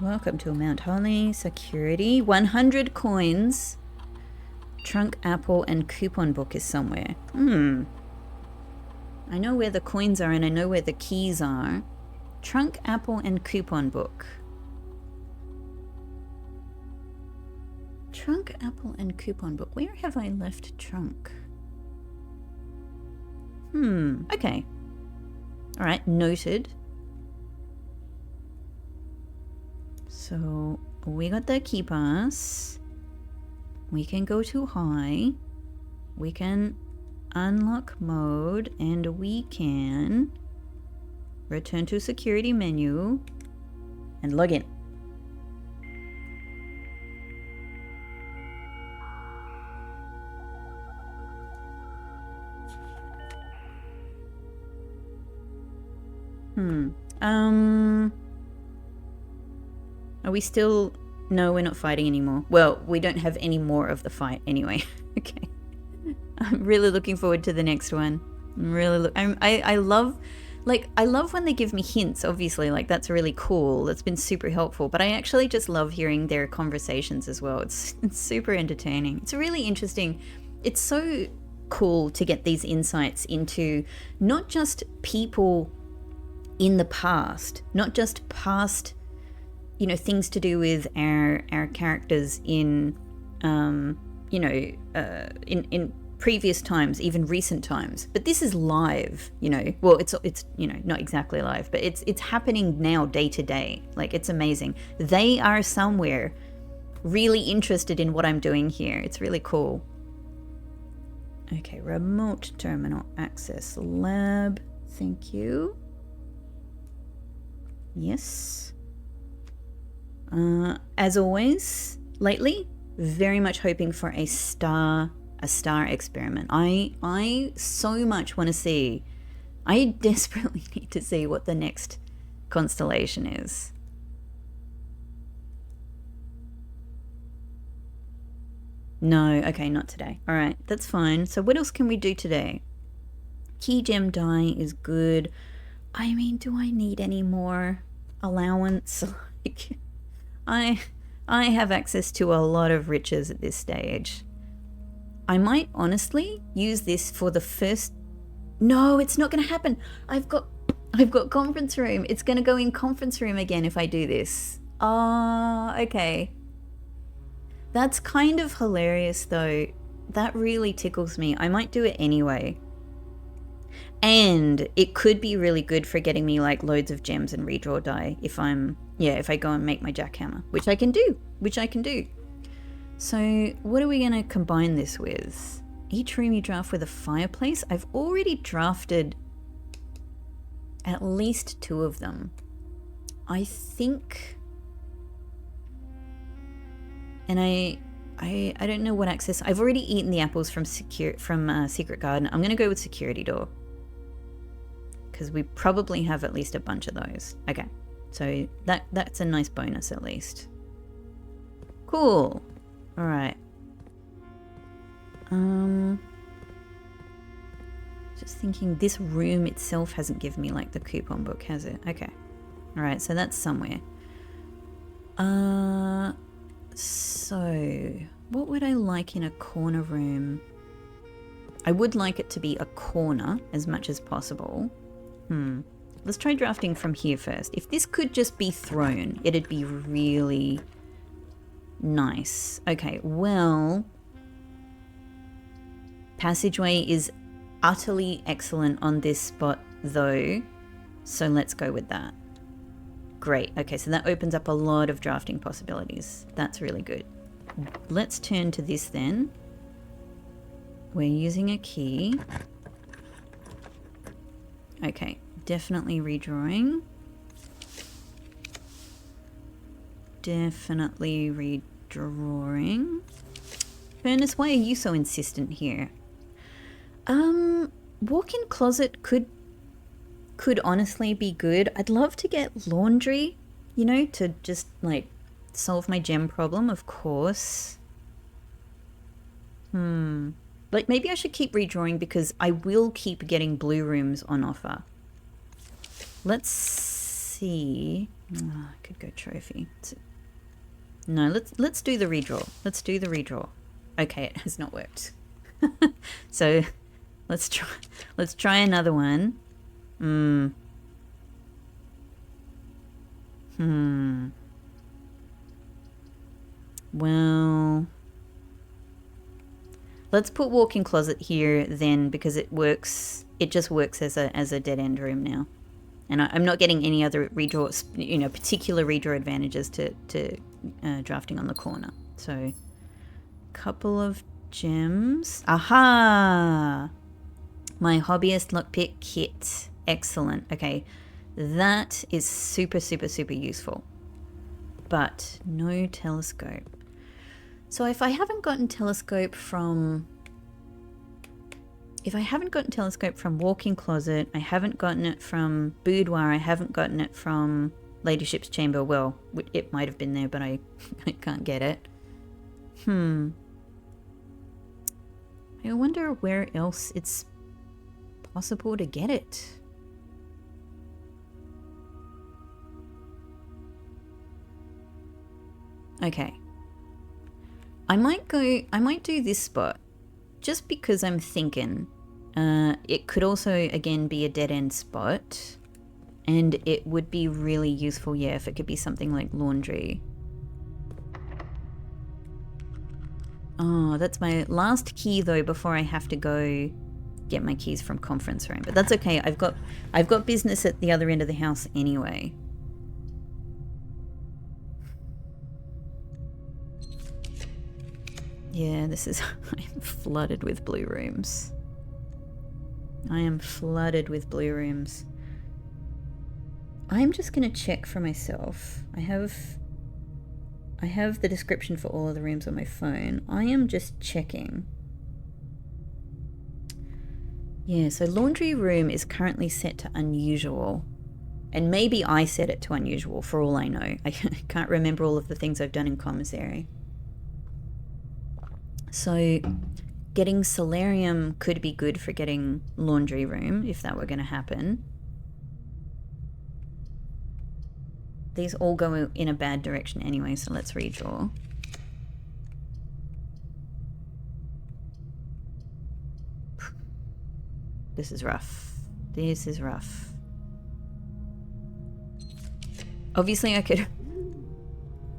Welcome to Mount Holly. Security. 100 coins. Trunk, apple, and coupon book is somewhere. I know where the coins are and I know where the keys are. Trunk, apple, and coupon book. Trunk, apple, and coupon book. Where have I left trunk? Okay. Alright, noted. So, we got the key pass. We can go to high. We can unlock mode, and we can return to security menu and log in. Are we still... No, we're not fighting anymore. Well, we don't have any more of the fight anyway. Okay. I'm really looking forward to the next one. I'm really I love... Like, I love when they give me hints, obviously. Like, that's really cool. That's been super helpful. But I actually just love hearing their conversations as well. It's super entertaining. It's really interesting. It's so cool to get these insights into not just people in the past, not just past, you know, things to do with our characters in, in previous times, even recent times. But this is live, you know. Well, it's you know, not exactly live, but it's happening now, day to day. Like, it's amazing. They are somewhere really interested in what I'm doing here. It's really cool. Okay, remote terminal access lab. Thank you. Yes. As always, lately, very much hoping for a star experiment. I so much want to see. I desperately need to see what the next constellation is. No, okay, not today. All right, that's fine. So what else can we do today? Key gem dye is good. I mean, do I need any more allowance? Like, I have access to a lot of riches at this stage. I might honestly use this for the first... No, it's not going to happen. I've got conference room. It's going to go in conference room again if I do this. Okay. That's kind of hilarious though. That really tickles me. I might do it anyway. And it could be really good for getting me like loads of gems and redraw die if I go and make my jackhammer, which I can do. So what are we going to combine this with? Each room you draft with a fireplace. I've already drafted at least 2 of them. I think... And I don't know what access... I've already eaten the apples from Secret Garden. I'm going to go with Security Door. Because we probably have at least a bunch of those. Okay. So that's a nice bonus at least. Cool. Alright. Just thinking, this room itself hasn't given me like the coupon book, has it? Okay. Alright, so that's somewhere. So what would I like in a corner room? I would like it to be a corner as much as possible. Let's try drafting from here first. If this could just be thrown, it'd be really nice. Okay, well, passageway is utterly excellent on this spot though, so let's go with that. Great. Okay, so that opens up a lot of drafting possibilities. That's really good. Let's turn to this then. We're using a key. Okay, definitely redrawing. Definitely redrawing. Furnace, why are you so insistent here? Walk-in closet could honestly be good. I'd love to get laundry, you know, to just like solve my gem problem, of course. Like maybe I should keep redrawing because I will keep getting blue rooms on offer. Let's see. I could go trophy. No, let's do the redraw. Let's do the redraw. Okay, it has not worked. So let's try another one. Well, let's put walk-in closet here then, because it works. It just works as a dead end room now, and I'm not getting any other redraw, you know, particular redraw advantages to drafting on the corner. So, couple of gems. Aha! My hobbyist lockpick kit. Excellent. Okay, that is super, super, super useful. But no telescope. So if I haven't gotten telescope from... if I haven't gotten telescope from walk-in closet, I haven't gotten it from boudoir, I haven't gotten it from ladyship's chamber. Well, it might have been there, but I can't get it. I wonder where else it's possible to get it. Okay. I might do this spot just because I'm thinking it could also again be a dead end spot, and it would be really useful, yeah, if it could be something like laundry. Oh, that's my last key though before I have to go get my keys from conference room. But that's okay. I've got business at the other end of the house anyway. Yeah, this is... I'm flooded with blue rooms. I am flooded with blue rooms. I'm just going to check for myself. I have the description for all of the rooms on my phone. I am just checking. Yeah, so laundry room is currently set to unusual. And maybe I set it to unusual for all I know. I can't remember all of the things I've done in commissary. So getting solarium could be good for getting laundry room if that were going to happen. These all go in a bad direction anyway, so let's redraw. This is rough. This is rough. Obviously I could...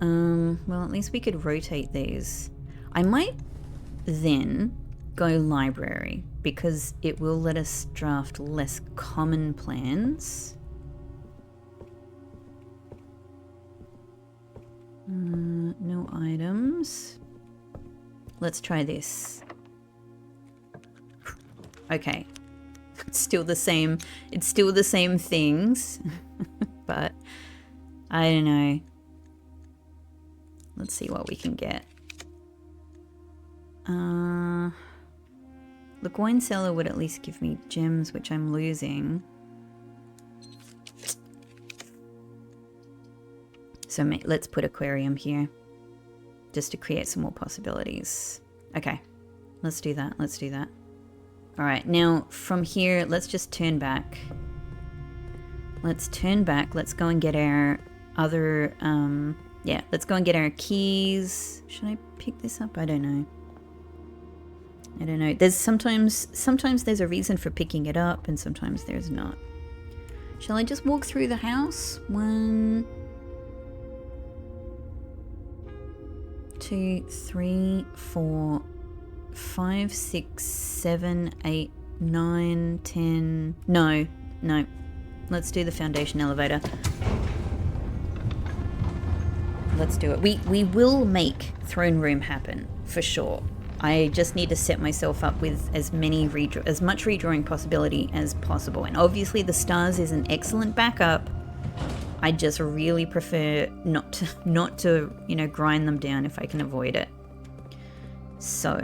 well, at least we could rotate these. I might then go library, because it will let us draft less common plans. No items. Let's try this. Okay. It's still the same things. But I don't know. Let's see what we can get. The wine cellar would at least give me gems, which I'm losing. So let's put aquarium here, just to create some more possibilities. Okay, let's do that. Let's do that. All right, now from here, let's just turn back. Let's turn back. Let's go and get our other, yeah, let's go and get our keys. Should I pick this up? I don't know. I don't know. There's sometimes there's a reason for picking it up, and sometimes there's not. Shall I just walk through the house? 1, 2, 3, 4, 5, 6, 7, 8, 9, 10. No. Let's do the foundation elevator. Let's do it. We will make throne room happen for sure. I just need to set myself up with as much redrawing possibility as possible. And obviously the stars is an excellent backup. I just really prefer not to, you know, grind them down if I can avoid it. So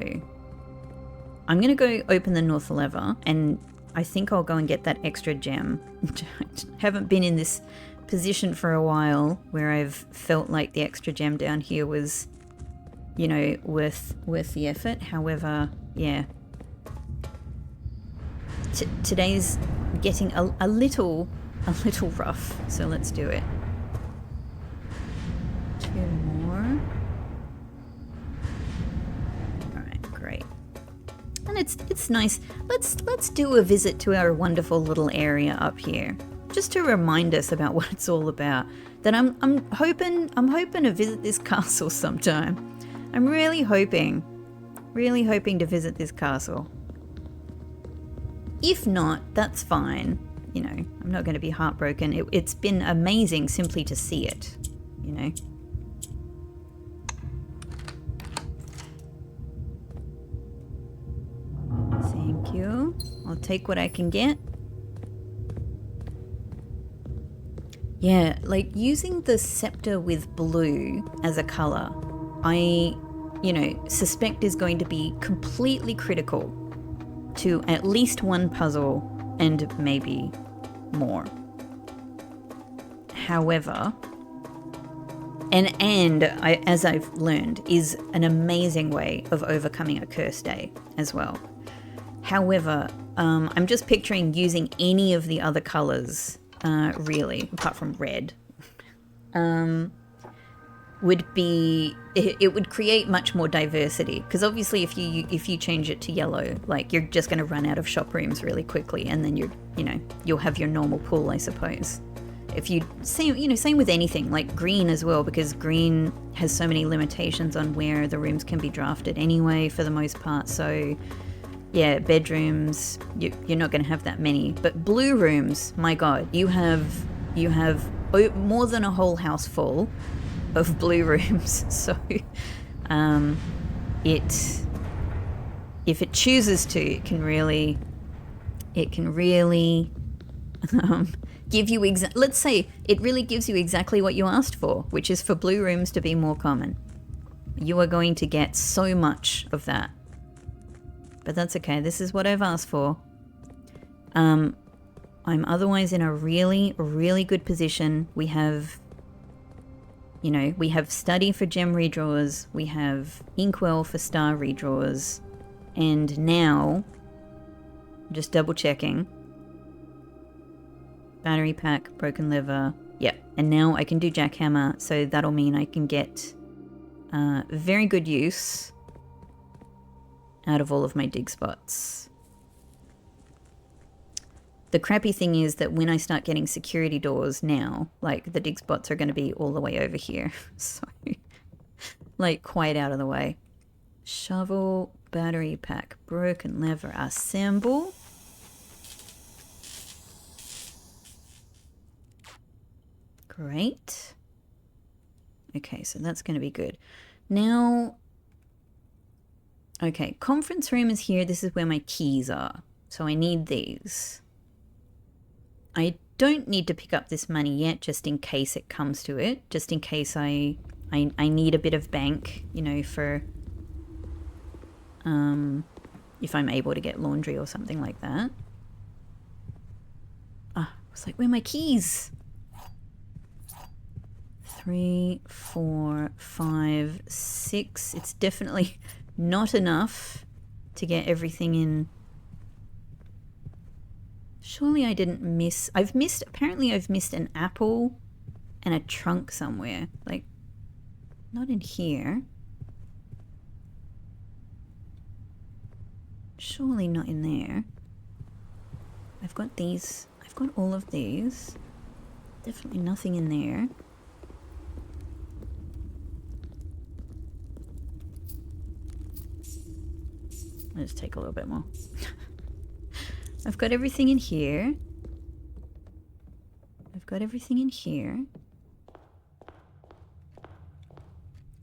I'm going to go open the north lever, and I think I'll go and get that extra gem. I haven't been in this position for a while where I've felt like the extra gem down here was, you know, worth the effort. However, yeah. Today's getting a little rough, so let's do it. 2 more. Alright, great. And it's nice. Let's do a visit to our wonderful little area up here, just to remind us about what it's all about. That I'm hoping to visit this castle sometime. I'm really hoping to visit this castle. If not, that's fine. You know, I'm not going to be heartbroken. It's been amazing simply to see it, you know. Thank you. I'll take what I can get. Yeah, like using the scepter with blue as a color, I, you know, suspect is going to be completely critical to at least one puzzle and maybe more. However, as I've learned, is an amazing way of overcoming a curse day as well. However, I'm just picturing using any of the other colors, really, apart from red, it would create much more diversity. Because obviously, if you change it to yellow, like, you're just going to run out of shop rooms really quickly, and then you'll have your normal pool, I suppose. If you same with anything, like green as well, because green has so many limitations on where the rooms can be drafted anyway, for the most part. So yeah, bedrooms, you're not going to have that many. But blue rooms, my God, you have more than a whole house full of blue rooms. So if it chooses to, it can really give you let's say it really gives you exactly what you asked for, which is for blue rooms to be more common. You are going to get so much of that. But that's okay. This is what I've asked for. I'm otherwise in a really, really good position. We have study for gem redraws. We have inkwell for star redraws. And now, just double checking. Battery pack, broken lever. Yep. And now I can do jackhammer. So that'll mean I can get very good use out of all of my dig spots. The crappy thing is that when I start getting security doors now, like, the dig spots are going to be all the way over here. So, like, quite out of the way. Shovel, battery pack, broken lever, assemble. Great. Okay, so that's going to be good. Now, okay, conference room is here. This is where my keys are. So I need these. I don't need to pick up this money yet, just in case it comes to it. Just in case I need a bit of bank, for if I'm able to get laundry or something like that. I was like, where are my keys? 3, 4, 5, 6. It's definitely not enough to get everything in. Surely I didn't miss... Apparently I've missed an apple and a trunk somewhere. Like, not in here. Surely not in there. I've got these. I've got all of these. Definitely nothing in there. Let's take a little bit more. I've got everything in here. I've got everything in here.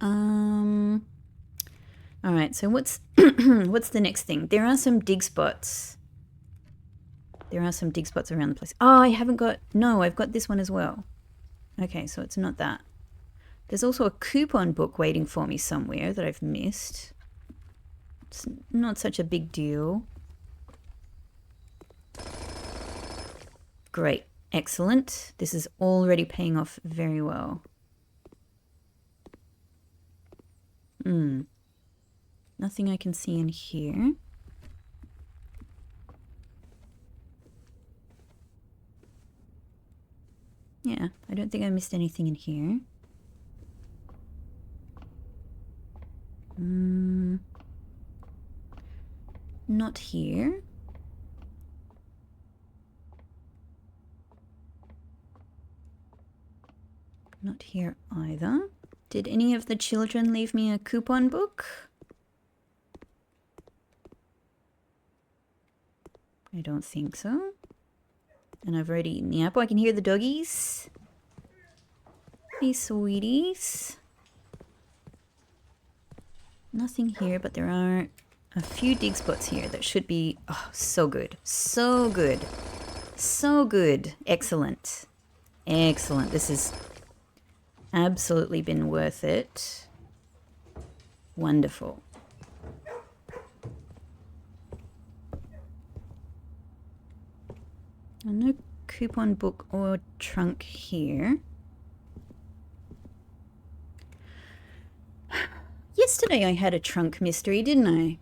All right, so what's what's the next thing? There are some dig spots. There are some dig spots around the place. Oh, I haven't got... No, I've got this one as well. Okay, so it's not that. There's also a coupon book waiting for me somewhere that I've missed. It's not such a big deal. Great. Excellent. This is already paying off very well. Nothing I can see in here. Yeah, I don't think I missed anything in here. Not here. Not here either. Did any of the children leave me a coupon book? I don't think so. And I've already eaten the apple. I can hear the doggies. Hey, sweeties. Nothing here, but there are a few dig spots here that should be... Oh, so good. So good. So good. Excellent. Excellent. This has absolutely been worth it. Wonderful. No coupon book or trunk here. Yesterday I had a trunk mystery, didn't I?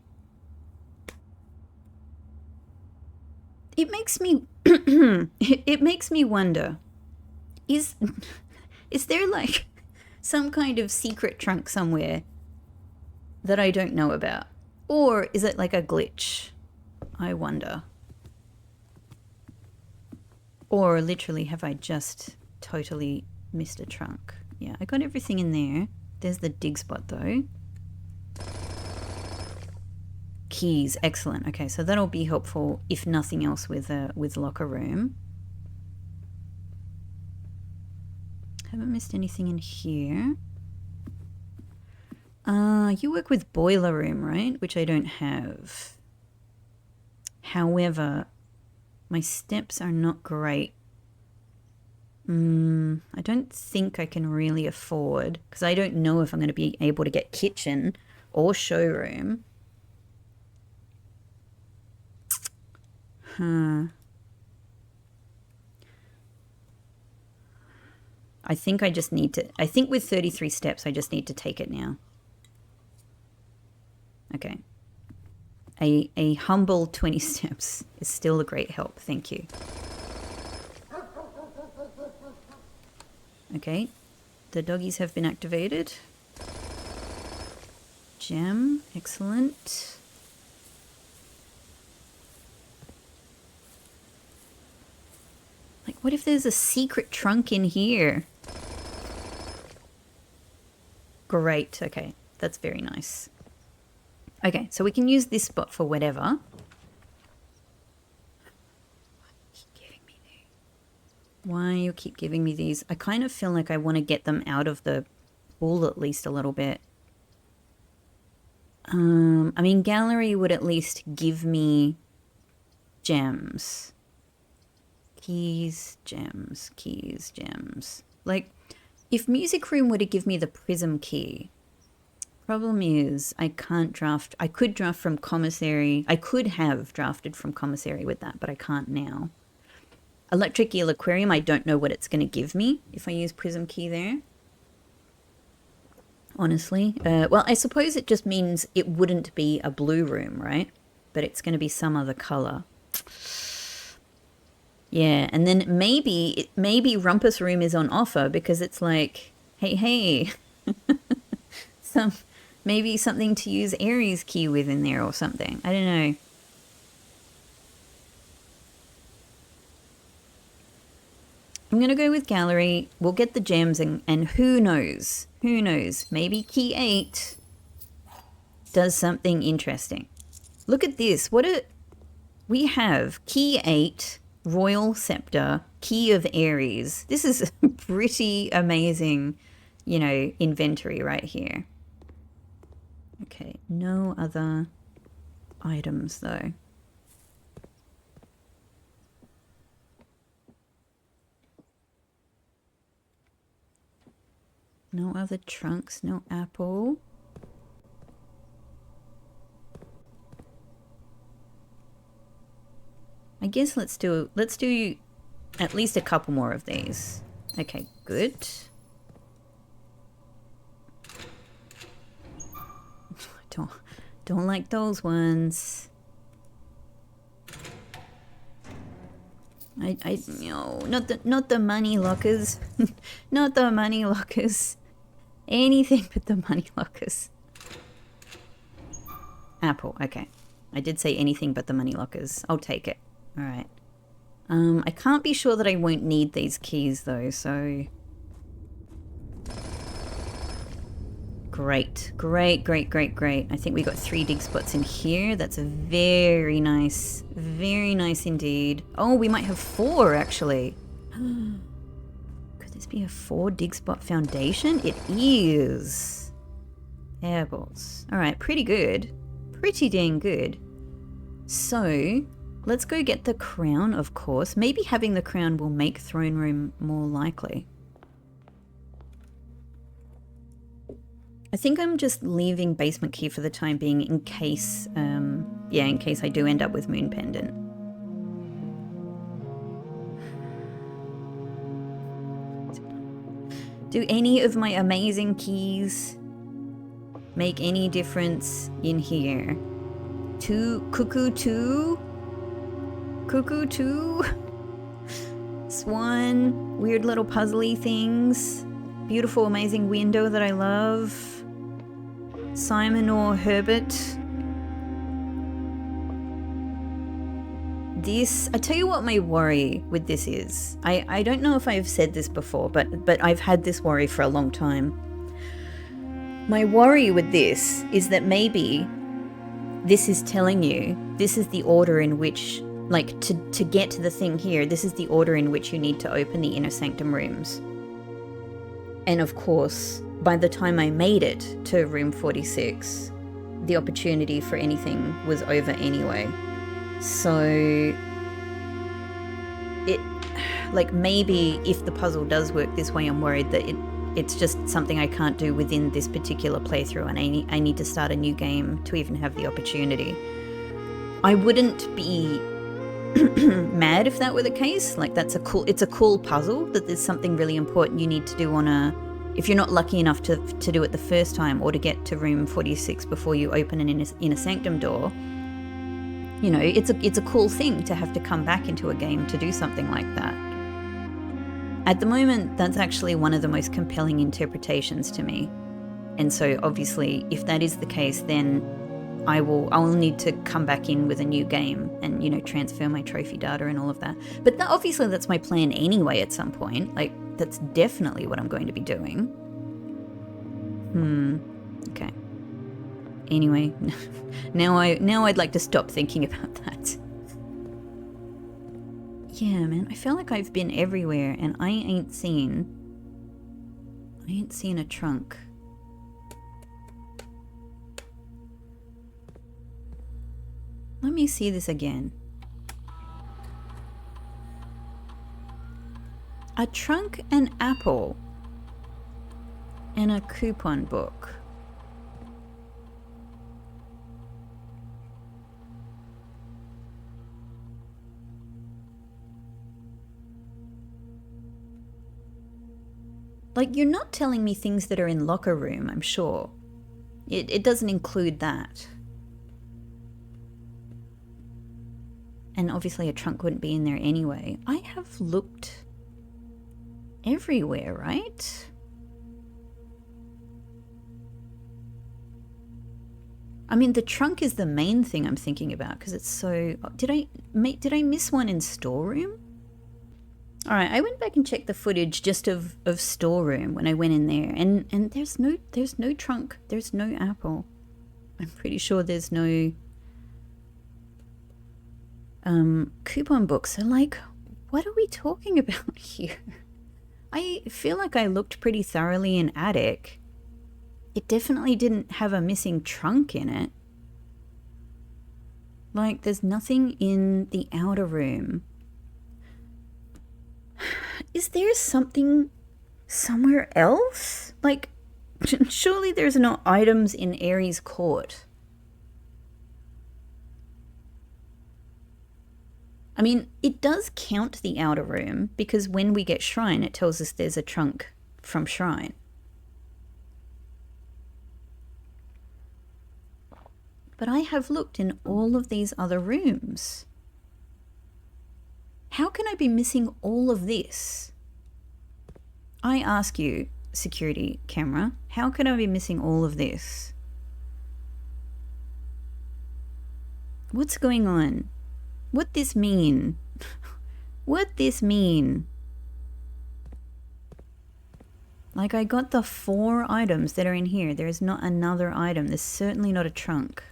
It makes me it makes me wonder, is there like some kind of secret trunk somewhere that I don't know about? Or is it like a glitch? I wonder. Or literally have I just totally missed a trunk? Yeah, I got everything in there. There's the dig spot though. Keys, excellent. Okay, so that'll be helpful if nothing else with locker room. Haven't missed anything in here. You work with boiler room, right? Which I don't have. However, my steps are not great. I don't think I can really afford, because I don't know if I'm going to be able to get kitchen or showroom. I think I just need to, I think with 33 steps, I just need to take it now. Okay. A humble 20 steps is still a great help. Thank you. Okay. The doggies have been activated. Gem. Excellent. Like, what if there's a secret trunk in here? Great. Okay. That's very nice. Okay, so we can use this spot for whatever. Why you keep giving me these? I kind of feel like I want to get them out of the pool at least a little bit. I mean, gallery would at least give me gems. Keys, gems, keys, gems. Like, if music room were to give me the prism key, problem is I can't draft. I could draft from commissary. I could have drafted from commissary with that, but I can't now. Electric eel aquarium, I don't know what it's going to give me if I use prism key there. Honestly. Well, I suppose it just means it wouldn't be a blue room, right? But it's going to be some other color. Yeah, and then maybe Rumpus Room is on offer because it's like, hey, maybe something to use Aries key with in there or something. I don't know. I'm going to go with gallery. We'll get the gems and who knows? Who knows? Maybe key 8 does something interesting. Look at this. We have key 8, Royal Scepter, Key of Aries. This is a pretty amazing, inventory right here. Okay, no other items though. No other trunks, no apple. I guess let's do at least a couple more of these. Okay, good. Don't like those ones. No, not the money lockers. Not the money lockers. Anything but the money lockers. Apple, okay. I did say anything but the money lockers. I'll take it. All right. I can't be sure that I won't need these keys though, so... Great. I think we got 3 dig spots in here. That's a very nice indeed. Oh, we might have 4 actually. Could this be a 4 dig spot foundation? It is. Airballs. All right, pretty good. Pretty dang good. So, let's go get the crown, of course. Maybe having the crown will make throne room more likely. I think I'm just leaving basement key for the time being in case, in case I do end up with moon pendant. Do any of my amazing keys make any difference in here? Cuckoo 2? Cuckoo 2? Swan, weird little puzzly things. Beautiful, amazing window that I love. Simon or Herbert. This, I tell you what my worry with this is. I don't know if I've said this before, but I've had this worry for a long time. My worry with this is that maybe this is telling you, this is the order in which, like, to get to the thing here, this is the order in which you need to open the inner sanctum rooms. And of course, by the time I made it to room 46, the opportunity for anything was over anyway. So, like, maybe if the puzzle does work this way, I'm worried that it's just something I can't do within this particular playthrough, and I need to start a new game to even have the opportunity. I wouldn't be mad if that were the case. Like, it's a cool puzzle that there's something really important you need to do if you're not lucky enough to do it the first time, or to get to room 46 before you open an inner sanctum door. You know, it's a cool thing to have to come back into a game to do something like that. At the moment, that's actually one of the most compelling interpretations to me. And so obviously, if that is the case, then I'll need to come back in with a new game and, you know, transfer my trophy data and all of that. But obviously that's my plan anyway at some point. Like, that's definitely what I'm going to be doing. Okay. Anyway, now I'd like to stop thinking about that. Yeah, man, I feel like I've been everywhere and I ain't seen a trunk. Let me see this again. A trunk, an apple, and a coupon book. Like, you're not telling me things that are in locker room, I'm sure. It doesn't include that. And obviously a trunk wouldn't be in there anyway. I have looked everywhere, right? I mean, the trunk is the main thing I'm thinking about because it's so... Did I miss one in storeroom? All right, I went back and checked the footage just of storeroom when I went in there, and there's no trunk, there's no apple. I'm pretty sure there's no coupon book. So, like, what are we talking about here? I feel like I looked pretty thoroughly in attic. It definitely didn't have a missing trunk in it. Like, there's nothing in the outer room. Is there something somewhere else? Like, surely there's no items in Ares Court. I mean, it does count the outer room because when we get Shrine, it tells us there's a trunk from Shrine. But I have looked in all of these other rooms. How can I be missing all of this? I ask you, security camera, how can I be missing all of this? What's going on? What this mean? What this mean? Like, I got the 4 items that are in here. There is not another item. There's certainly not a trunk.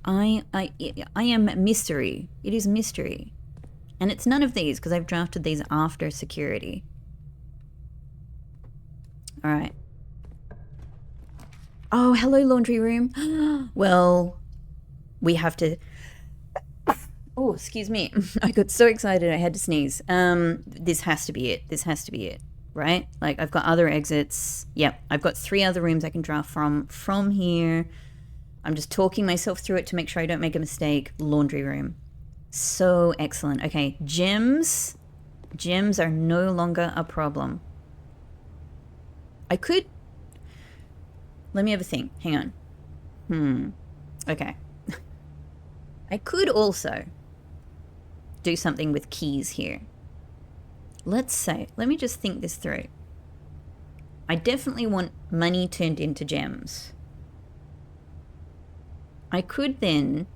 I am mystery. It is mystery. And it's none of these because I've drafted these after security. All right. Oh, hello, laundry room. Well, we have to... Oh, excuse me. I got so excited I had to sneeze. This has to be it. This has to be it, right? Like, I've got other exits. Yep, I've got 3 other rooms I can draft from here. I'm just talking myself through it to make sure I don't make a mistake. Laundry room. So excellent. Okay, gems. Gems are no longer a problem. I could... Let me have a think. Hang on. Okay. I could also do something with keys here. Let's say, let me just think this through. I definitely want money turned into gems. I could then,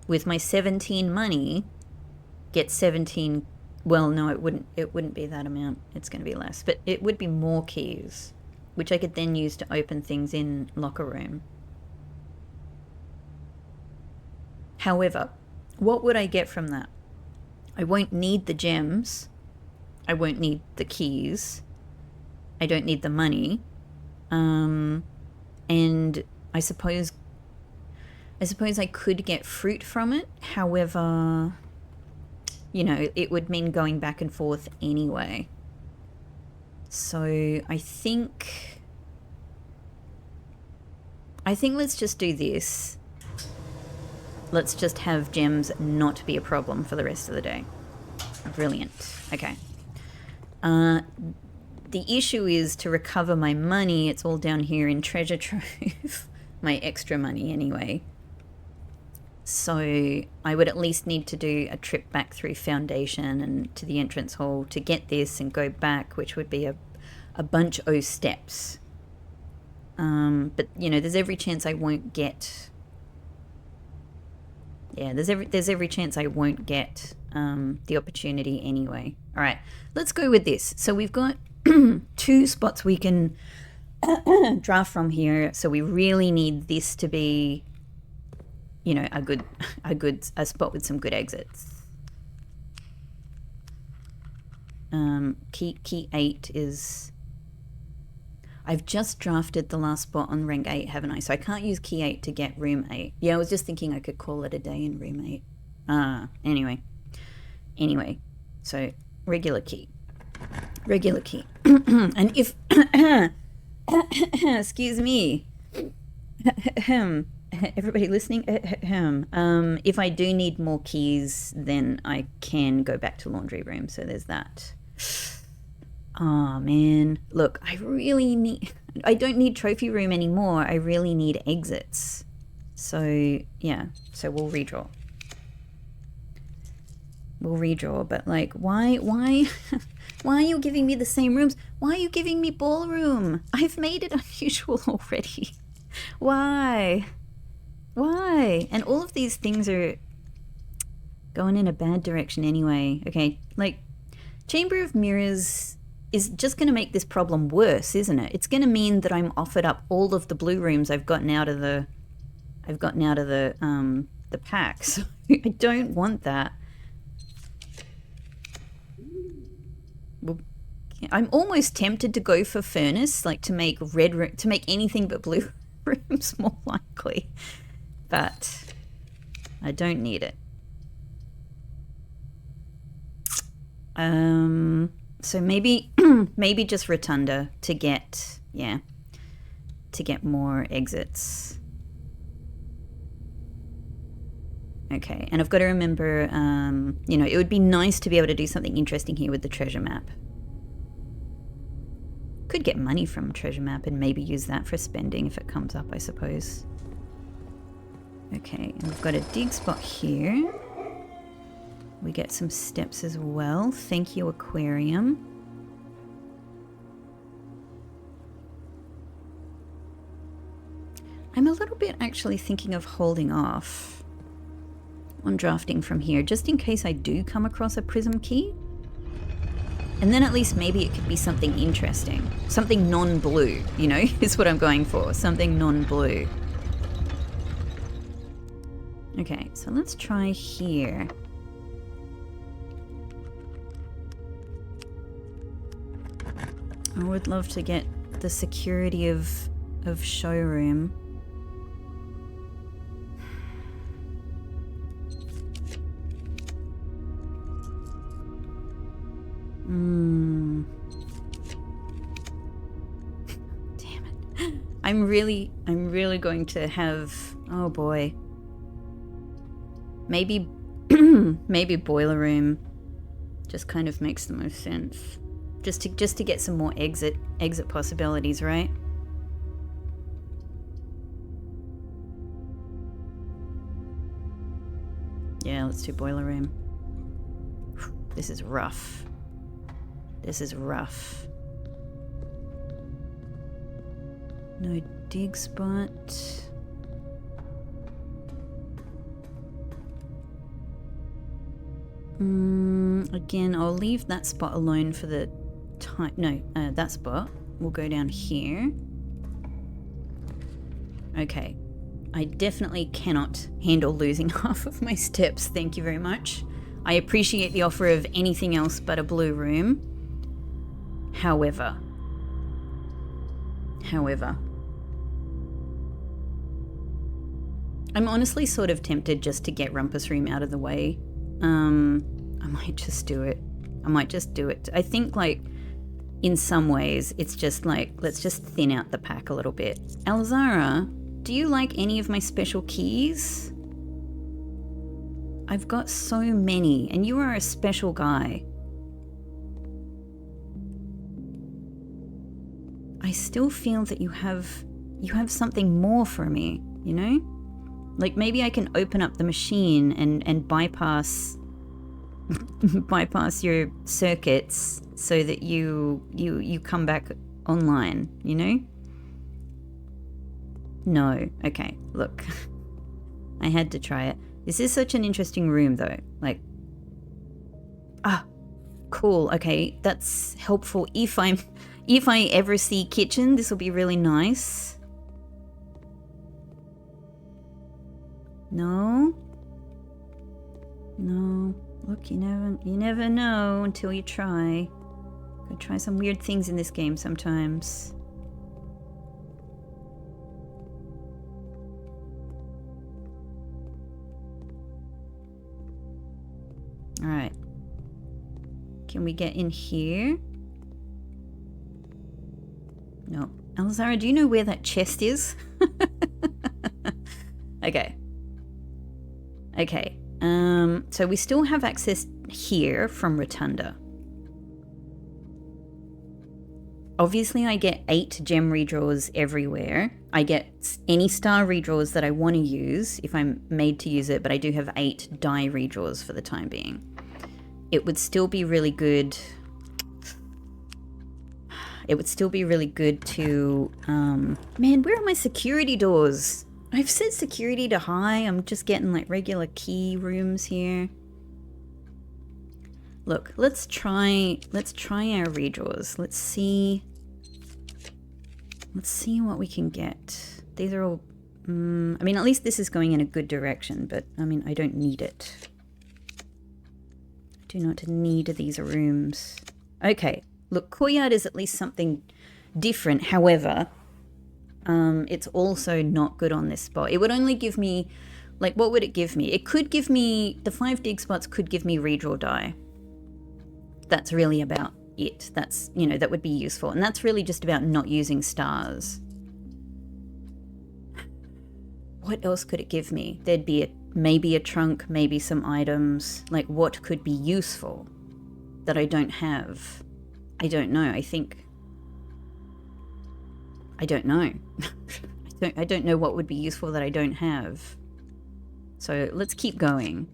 with my 17 money, get 17. Well, no, it wouldn't be that amount. It's going to be less, but it would be more keys, which I could then use to open things in locker room. However, what would I get from that? I won't need the gems. I won't need the keys. I don't need the money. And I suppose I could get fruit from it. However, you know, it would mean going back and forth anyway. So I think let's just do this. Let's just have gems not be a problem for the rest of the day. Brilliant. Okay. The issue is to recover my money. It's all down here in treasure trove. My extra money anyway. So I would at least need to do a trip back through Foundation and to the entrance hall to get this and go back, which would be a bunch of steps. But, you know, there's every chance I won't get... Yeah, there's every chance I won't get the opportunity anyway. All right, let's go with this. So we've got 2 spots we can draft from here. So we really need this to be, you know, a spot with some good exits. Key 8 is... I've just drafted the last spot on rank 8, haven't I? So I can't use key 8 to get room 8. Yeah, I was just thinking I could call it a day in room 8. Anyway, so regular key. And if... excuse me. Everybody listening? If I do need more keys, then I can go back to laundry room. So there's that. Oh man, look, I don't need trophy room anymore. I really need exits. So yeah, so we'll redraw, but like, why are you giving me the same rooms? Why are you giving me ballroom? I've made it unusual already. Why? And all of these things are going in a bad direction anyway. Okay, like Chamber of Mirrors is just going to make this problem worse, isn't it? It's going to mean that I'm offered up all of the blue rooms I've gotten out of the pack. So I don't want that. Well, I'm almost tempted to go for furnace, like to make anything but blue rooms more likely, but I don't need it. So maybe just Rotunda to get more exits. Okay, and I've got to remember, you know, it would be nice to be able to do something interesting here with the treasure map. Could get money from treasure map and maybe use that for spending if it comes up, I suppose. Okay, and we've got a dig spot here. We get some steps as well. Thank you, aquarium. I'm a little bit actually thinking of holding off on drafting from here, just in case I do come across a prism key. And then at least maybe it could be something interesting. Something non-blue, you know, is what I'm going for. Something non-blue. Okay, so let's try here. I would love to get the security of showroom. Damn it. I'm really going to have, oh boy. Maybe Maybe boiler room just kind of makes the most sense. Just to get some more exit possibilities, right? Yeah, let's do boiler room. This is rough. This is rough. No dig spot. Again, I'll leave that spot alone for the time. No, that spot. We'll go down here. Okay. I definitely cannot handle losing half of my steps. Thank you very much. I appreciate the offer of anything else but a blue room. However, I'm honestly sort of tempted just to get Rumpus Room out of the way. I might just do it. I think, like, in some ways, it's just like, let's just thin out the pack a little bit. Alzara, do you like any of my special keys? I've got so many, and you are a special guy. I still feel that you have something more for me, you know? Like, maybe I can open up the machine and bypass your circuits so that you come back online, you know? No. Okay, look. I had to try it. This is such an interesting room, though. Like, cool. Okay, that's helpful. If I ever see kitchen, this will be really nice. No. Look, you never know until you try. Gotta try some weird things in this game sometimes. Alright. Can we get in here? No. Alzara, do you know where that chest is? Okay. Okay. So we still have access here from Rotunda. Obviously, I get 8 gem redraws everywhere. I get any star redraws that I want to use if I'm made to use it, but I do have 8 die redraws for the time being. It would still be really good. It would still be really good to... man, where are my security doors? I've set security to high. I'm just getting like regular key rooms here. Look, let's try our redraws. Let's see what we can get. These are all... I mean, at least this is going in a good direction, but I mean, I don't need it. I do not need these rooms. Okay, look, courtyard is at least something different. However, it's also not good on this spot. It would only give me, like, what would it give me? It could give me, the 5 dig spots could give me redraw die. That's really about it. That's, you know, that would be useful. And that's really just about not using stars. What else could it give me? There'd be maybe a trunk, maybe some items. Like, what could be useful that I don't have? I don't know. I don't know. I don't know what would be useful that I don't have. So let's keep going.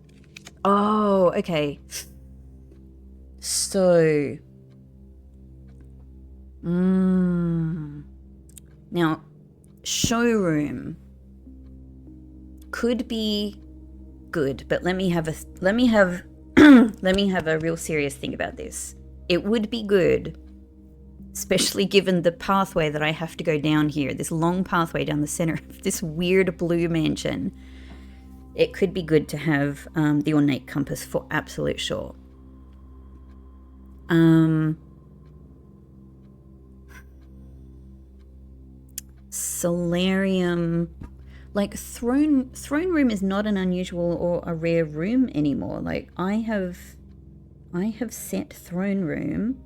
Oh, okay. So, now, showroom could be good, but let me have a real serious thing about this. It would be good, especially given the pathway that I have to go down here, this long pathway down the center of this weird blue mansion. It could be good to have the ornate compass for absolute sure. Solarium, like throne room is not an unusual or a rare room anymore. Like I have set throne room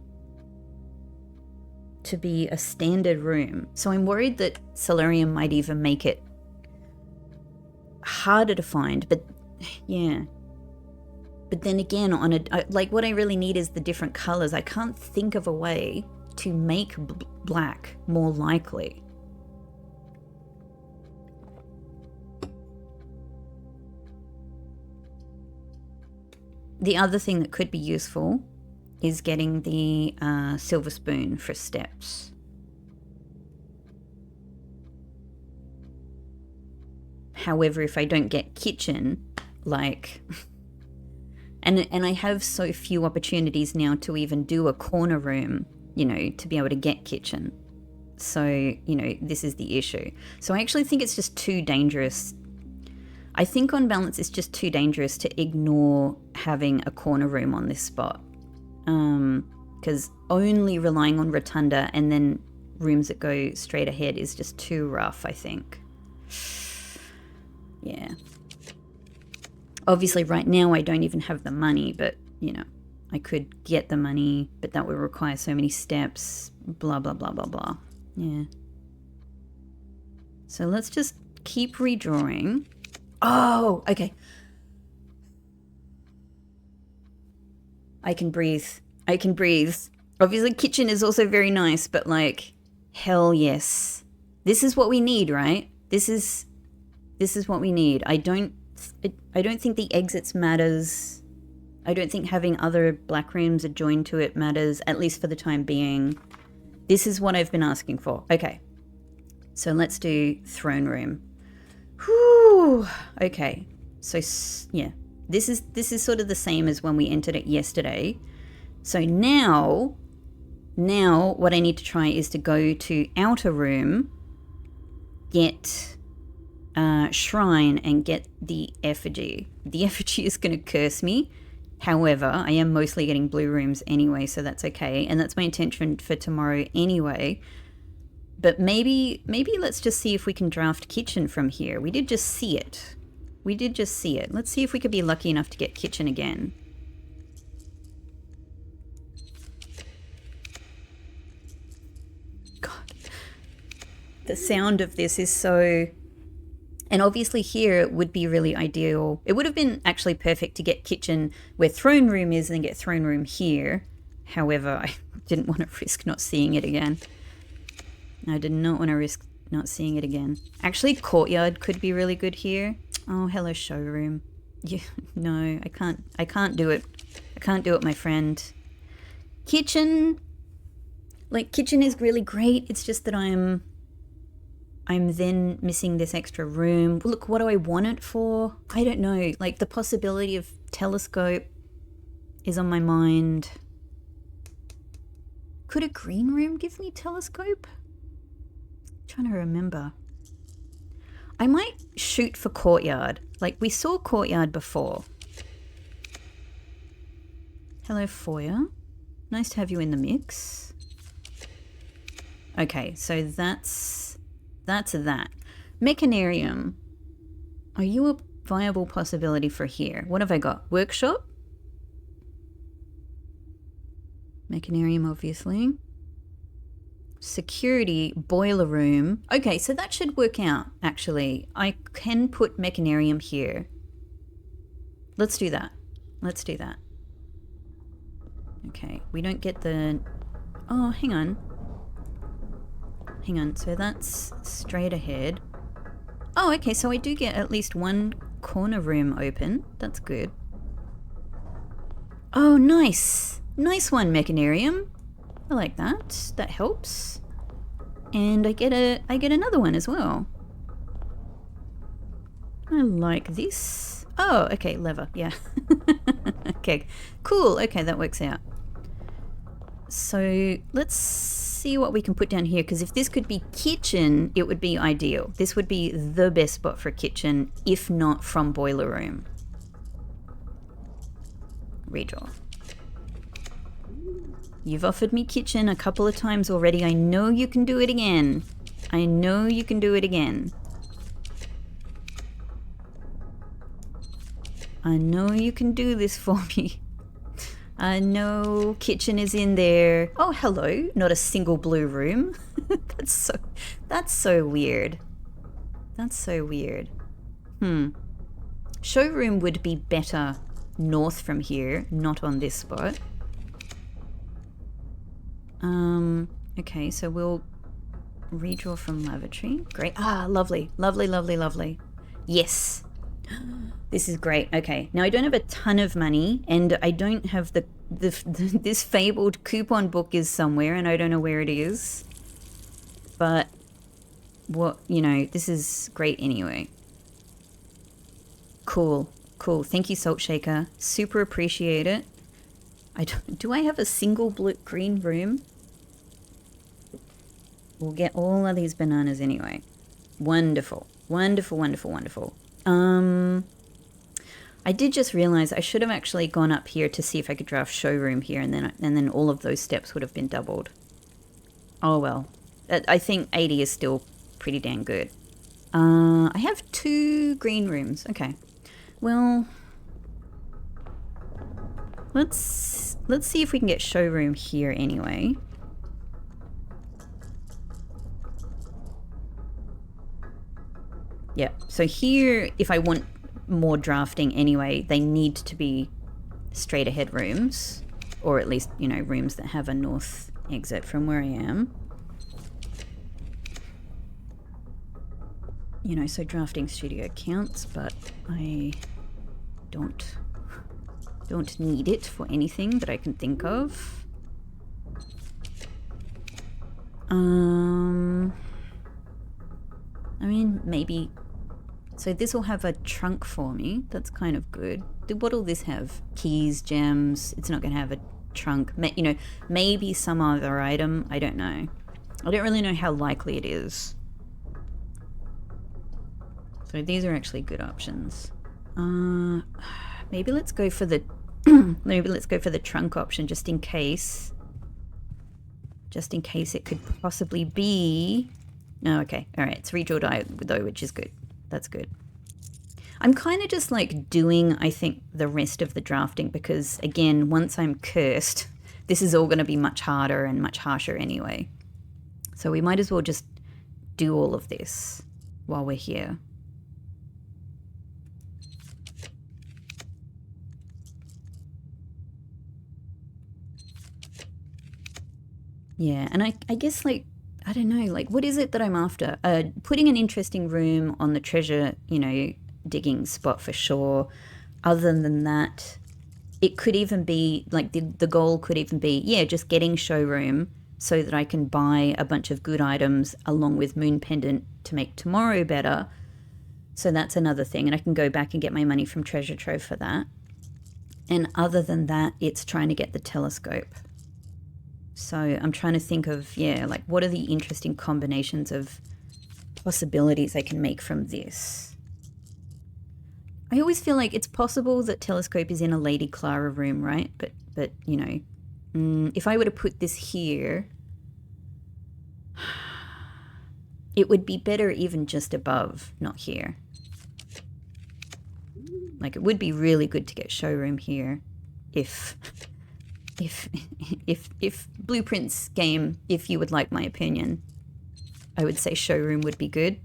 to be a standard room. So I'm worried that solarium might even make it harder to find, but yeah. But then again, on like what I really need is the different colors. I can't think of a way to make black more likely. The other thing that could be useful is getting the silver spoon for steps. However, if I don't get kitchen, like, and I have so few opportunities now to even do a corner room, you know, to be able to get kitchen. So, you know, this is the issue. So I actually think it's just too dangerous. I think on balance it's just too dangerous to ignore having a corner room on this spot. Because only relying on rotunda and then rooms that go straight ahead is just too rough, I think. Yeah. Obviously right now I don't even have the money, but, you know, I could get the money, but that would require so many steps, blah, blah, blah, blah, blah. Yeah. So let's just keep redrawing. Oh, okay. I can breathe. I can breathe. Obviously, kitchen is also very nice, but like, hell yes. This is what we need, right? This is what we need. I don't think the exits matters. I don't think having other black rooms adjoined to it matters, at least for the time being. This is what I've been asking for. Okay. So let's do throne room. Whew. Okay. So yeah, this is sort of the same as when we entered it yesterday. So now what I need to try is to go to outer room, get shrine, and get the effigy. The effigy is going to curse me. However, I am mostly getting blue rooms anyway, so that's okay. And that's my intention for tomorrow anyway. But maybe let's just see if we can draft kitchen from here. We did just see it. Let's see if we could be lucky enough to get kitchen again. God. The sound of this is so... And obviously here it would be really ideal. It would have been actually perfect to get kitchen where throne room is and then get throne room here. However, I didn't want to risk not seeing it again. I did not want to risk not seeing it again. Actually, courtyard could be really good here. Oh, hello, showroom. Yeah, no, I can't do it. I can't do it, my friend. Kitchen. Like, kitchen is really great. It's just that I'm then missing this extra room. Look, what do I want it for? I don't know. Like, the possibility of telescope is on my mind. Could a green room give me telescope? Trying to remember. I might shoot for courtyard. Like, we saw courtyard before. Hello, foyer. Nice to have you in the mix. Okay, so that's that. Mechanarium. Are you a viable possibility for here? What have I got? Workshop? Mechanarium, obviously. Security, boiler room. Okay, so that should work out, actually. I can put mechanarium here. Let's do that. Okay, we don't get the... Oh, hang on. So that's straight ahead. Oh, okay, so I do get at least one corner room open. That's good. Oh, nice. Nice one, mechanarium. I like that. That helps. And I get another one as well. I like this. Oh, okay, lever, yeah. Okay, cool. Okay, that works out. So let's see what we can put down here, because if this could be kitchen, it would be ideal. This would be the best spot for kitchen, if not from boiler room. Redraw. You've offered me kitchen a couple of times already. I know you can do it again. I know you can do it again. I know you can do this for me. I know kitchen is in there. Oh, hello. Not a single blue room. That's so weird. That's so weird. Showroom would be better north from here, not on this spot. Okay, so we'll redraw from lavatory. Great. Ah, lovely, lovely, lovely, lovely. Yes. This is great. Okay, now I don't have a ton of money, and I don't have this fabled coupon book is somewhere, and I don't know where it is. But what, you know, this is great anyway. Cool, cool. Thank you, Salt Shaker. Super appreciate it. Do I have a single green room? We'll get all of these bananas anyway. Wonderful, wonderful, wonderful, wonderful. I did just realize I should have actually gone up here to see if I could draft showroom here, and then all of those steps would have been doubled. Oh well. I think 80 is still pretty dang good. I have 2 green rooms. Okay. Well, let's see if we can get showroom here anyway. Yeah, so here, if I want more drafting anyway, they need to be straight ahead rooms, or at least, you know, rooms that have a north exit from where I am. You know, so drafting studio counts, but I don't need it for anything that I can think of. I mean, maybe. So this will have a trunk for me. That's kind of good. What'll this have? Keys, gems. It's not going to have a trunk. You know, maybe some other item. I don't know. I don't really know how likely it is. So these are actually good options. Maybe let's go for the maybe let's go for the trunk option just in case. Just in case it could possibly be. No, okay. All right. It's redraw die though, which is good. That's good. I'm kind of just like doing, I think, the rest of the drafting because, again, once I'm cursed, this is all going to be much harder and much harsher anyway. So we might as well just do all of this while we're here. Yeah, and I guess, like, I don't know, like, what is it that I'm after? Putting an interesting room on the treasure, you know, digging spot for sure. Other than that, it could even be, like, the goal could even be, yeah, just getting showroom so that I can buy a bunch of good items along with Moon Pendant to make tomorrow better. So that's another thing, and I can go back and get my money from Treasure Trove for that. And other than that, it's trying to get the telescope. So I'm trying to think of, yeah, like what are the interesting combinations of possibilities I can make from this? I always feel like it's possible that telescope is in a Lady Clara room, right? But you know, if I were to put this here, it would be better even just above, not here. Like it would be really good to get showroom here if Blueprints game, if you would like my opinion, I would say showroom would be good.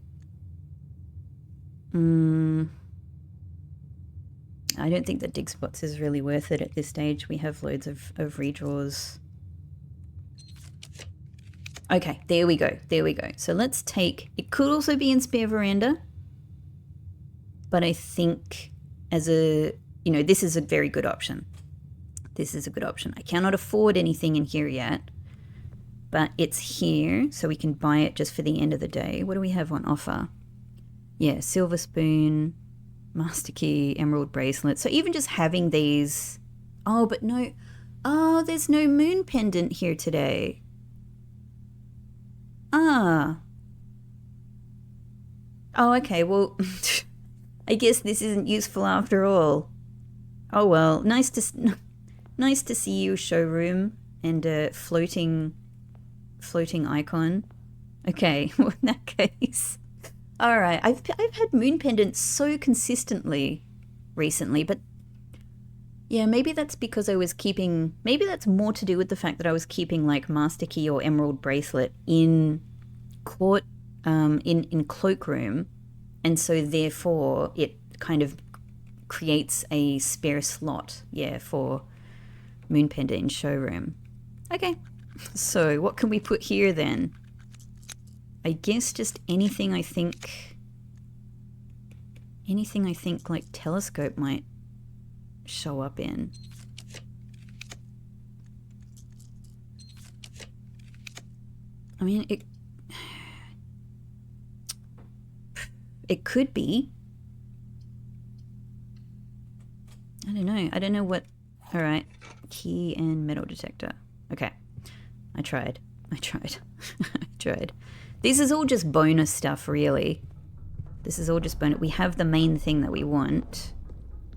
I don't think that dig spots is really worth it at this stage. We have loads of redraws. Okay, there we go. There we go. So let's take, it could also be in spare veranda, but I think as a, you know, this is a very good option. This is a good option. I cannot afford anything in here yet, but it's here, so we can buy it just for the end of the day. What do we have on offer? Yeah, silver spoon, master key, emerald bracelet. So even just having these... Oh, but no... Oh, there's no moon pendant here today. Ah. Oh, okay, well... I guess this isn't useful after all. Oh well, nice to see you, showroom, and a floating icon. Okay, well, in that case, all right. I've had moon pendants so consistently recently, but yeah, maybe that's because I was keeping. Maybe that's more to do with the fact that I was keeping like master key or emerald bracelet in court, in cloakroom, and so therefore it kind of creates a spare slot, yeah, for Moon Pendant in showroom. Okay, so what can we put here then? I guess just anything I think like telescope might show up in. I mean, it could be. I don't know what. All right, key and metal detector. Okay, I tried. I tried. This is all just bonus stuff, really. This is all just bonus. We have the main thing that we want.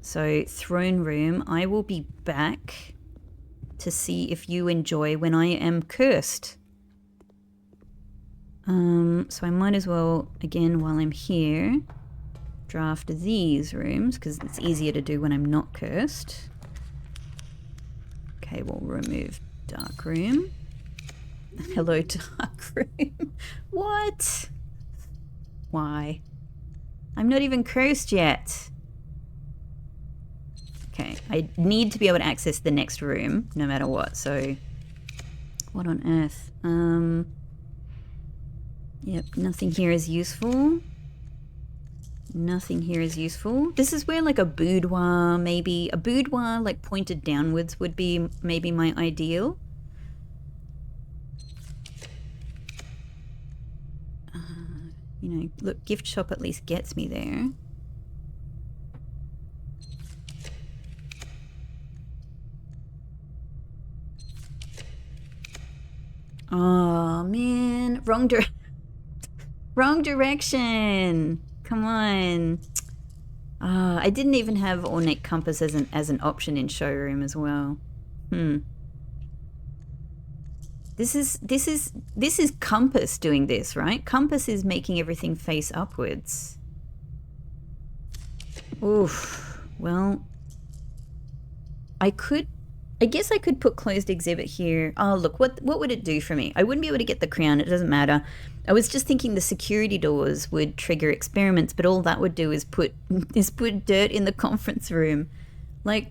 So, throne room, I will be back to see if you enjoy when I am cursed. So I might as well, again, while I'm here, draft these rooms, because it's easier to do when I'm not cursed. Okay, we'll remove dark room. Hello, dark room. What? Why? I'm not even cursed yet. Okay, I need to be able to access the next room, no matter what, so... What on earth? Yep, nothing here is useful. Nothing here is useful. This is where, like, a boudoir, maybe... A boudoir, like, pointed downwards would be maybe my ideal. You know, look, gift shop at least gets me there. Oh, man. Wrong direction. Come on. I didn't even have ornate compass as an option in showroom as well. This is compass doing this, right? Compass is making everything face upwards. Oof. Well, I guess I could put closed exhibit here. Oh, look, what would it do for me? I wouldn't be able to get the crown. It doesn't matter. I was just thinking the security doors would trigger experiments, but all that would do is put dirt in the conference room. Like,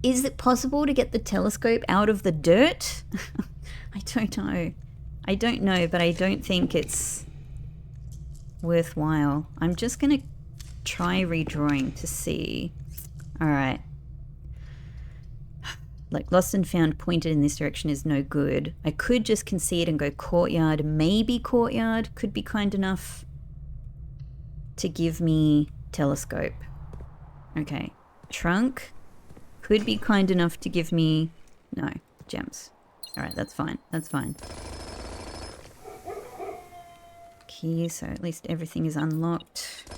is it possible to get the telescope out of the dirt? I don't know. I don't know, but I don't think it's worthwhile. I'm just going to try redrawing to see. All right. Like, lost and found pointed in this direction is no good. I could just concede and go courtyard. Maybe courtyard could be kind enough to give me telescope. Okay. Trunk could be kind enough to give me... No, gems. Alright, that's fine. That's fine. Key, so at least everything is unlocked.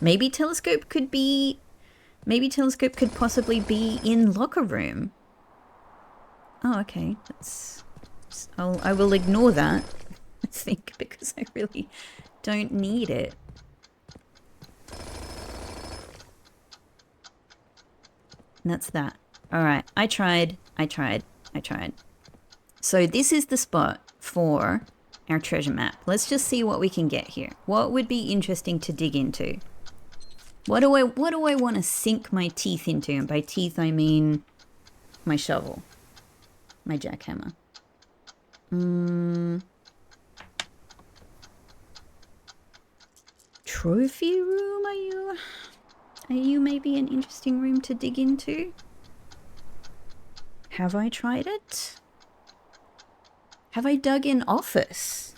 Maybe telescope could be... Maybe telescope could possibly be in locker room. Oh, okay. I will ignore that, I think, because I really don't need it. And that's that. Alright, I tried. So this is the spot for our treasure map. Let's just see what we can get here. What would be interesting to dig into? What do I want to sink my teeth into? And by teeth, I mean my shovel. My jackhammer. Trophy room, are you maybe an interesting room to dig into? Have I tried it? Have I dug in office?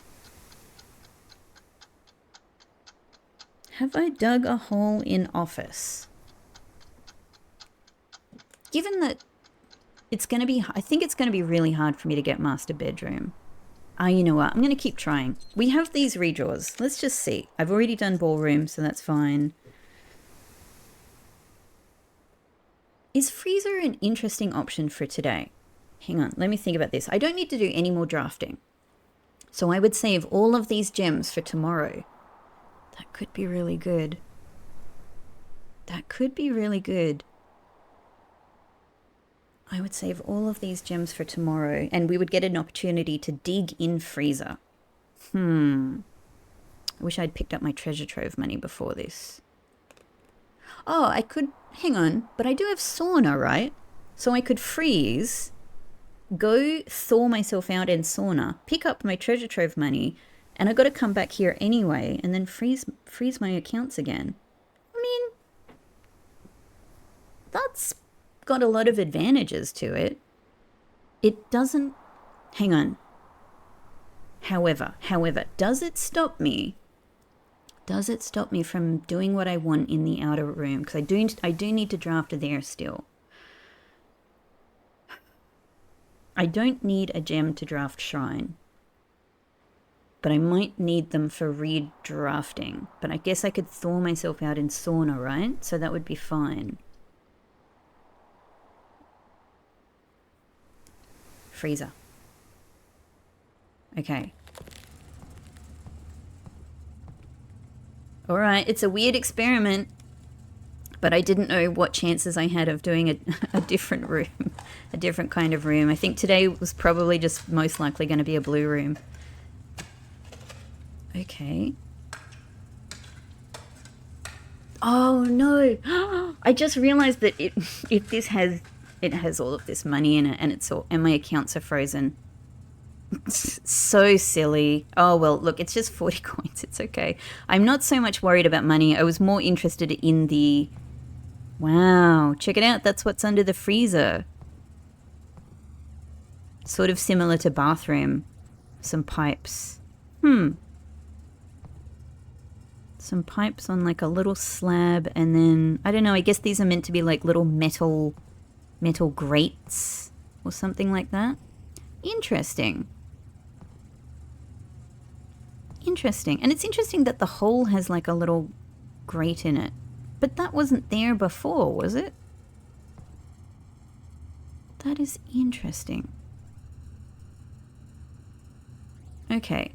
Have I dug a hole in office? Given that it's going to be... I think it's going to be really hard for me to get master bedroom. You know what? I'm going to keep trying. We have these redraws. Let's just see. I've already done ballroom, so that's fine. Is freezer an interesting option for today? Hang on, let me think about this. I don't need to do any more drafting. So I would save all of these gems for tomorrow. That could be really good. That could be really good. I would save all of these gems for tomorrow, and we would get an opportunity to dig in freezer. I wish I'd picked up my treasure trove money before this. Oh, I could, hang on, but I do have sauna, right? So I could freeze, go thaw myself out in sauna, pick up my treasure trove money, and I got to come back here anyway, and then freeze my accounts again. I mean, that's got a lot of advantages to it. It doesn't, hang on. However, does it stop me? Does it stop me from doing what I want in the outer room? Because I do need to draft there still. I don't need a gem to draft shrine, but I might need them for redrafting. But I guess I could thaw myself out in sauna, right? So that would be fine. Freezer. Okay. All right, it's a weird experiment, but I didn't know what chances I had of doing a different room, a different kind of room. I think today was probably just most likely going to be a blue room. Okay. Oh no! I just realized that if this has all of this money in it, and my accounts are frozen. So silly. Oh, well, look, it's just 40 coins. It's okay. I'm not so much worried about money. I was more interested in the... Wow, check it out. That's what's under the freezer. Sort of similar to bathroom. Some pipes. Some pipes on like a little slab, and then, I don't know, I guess these are meant to be like little metal grates or something like that. Interesting. Interesting. And it's interesting that the hole has like a little grate in it. But that wasn't there before, was it? That is interesting. Okay.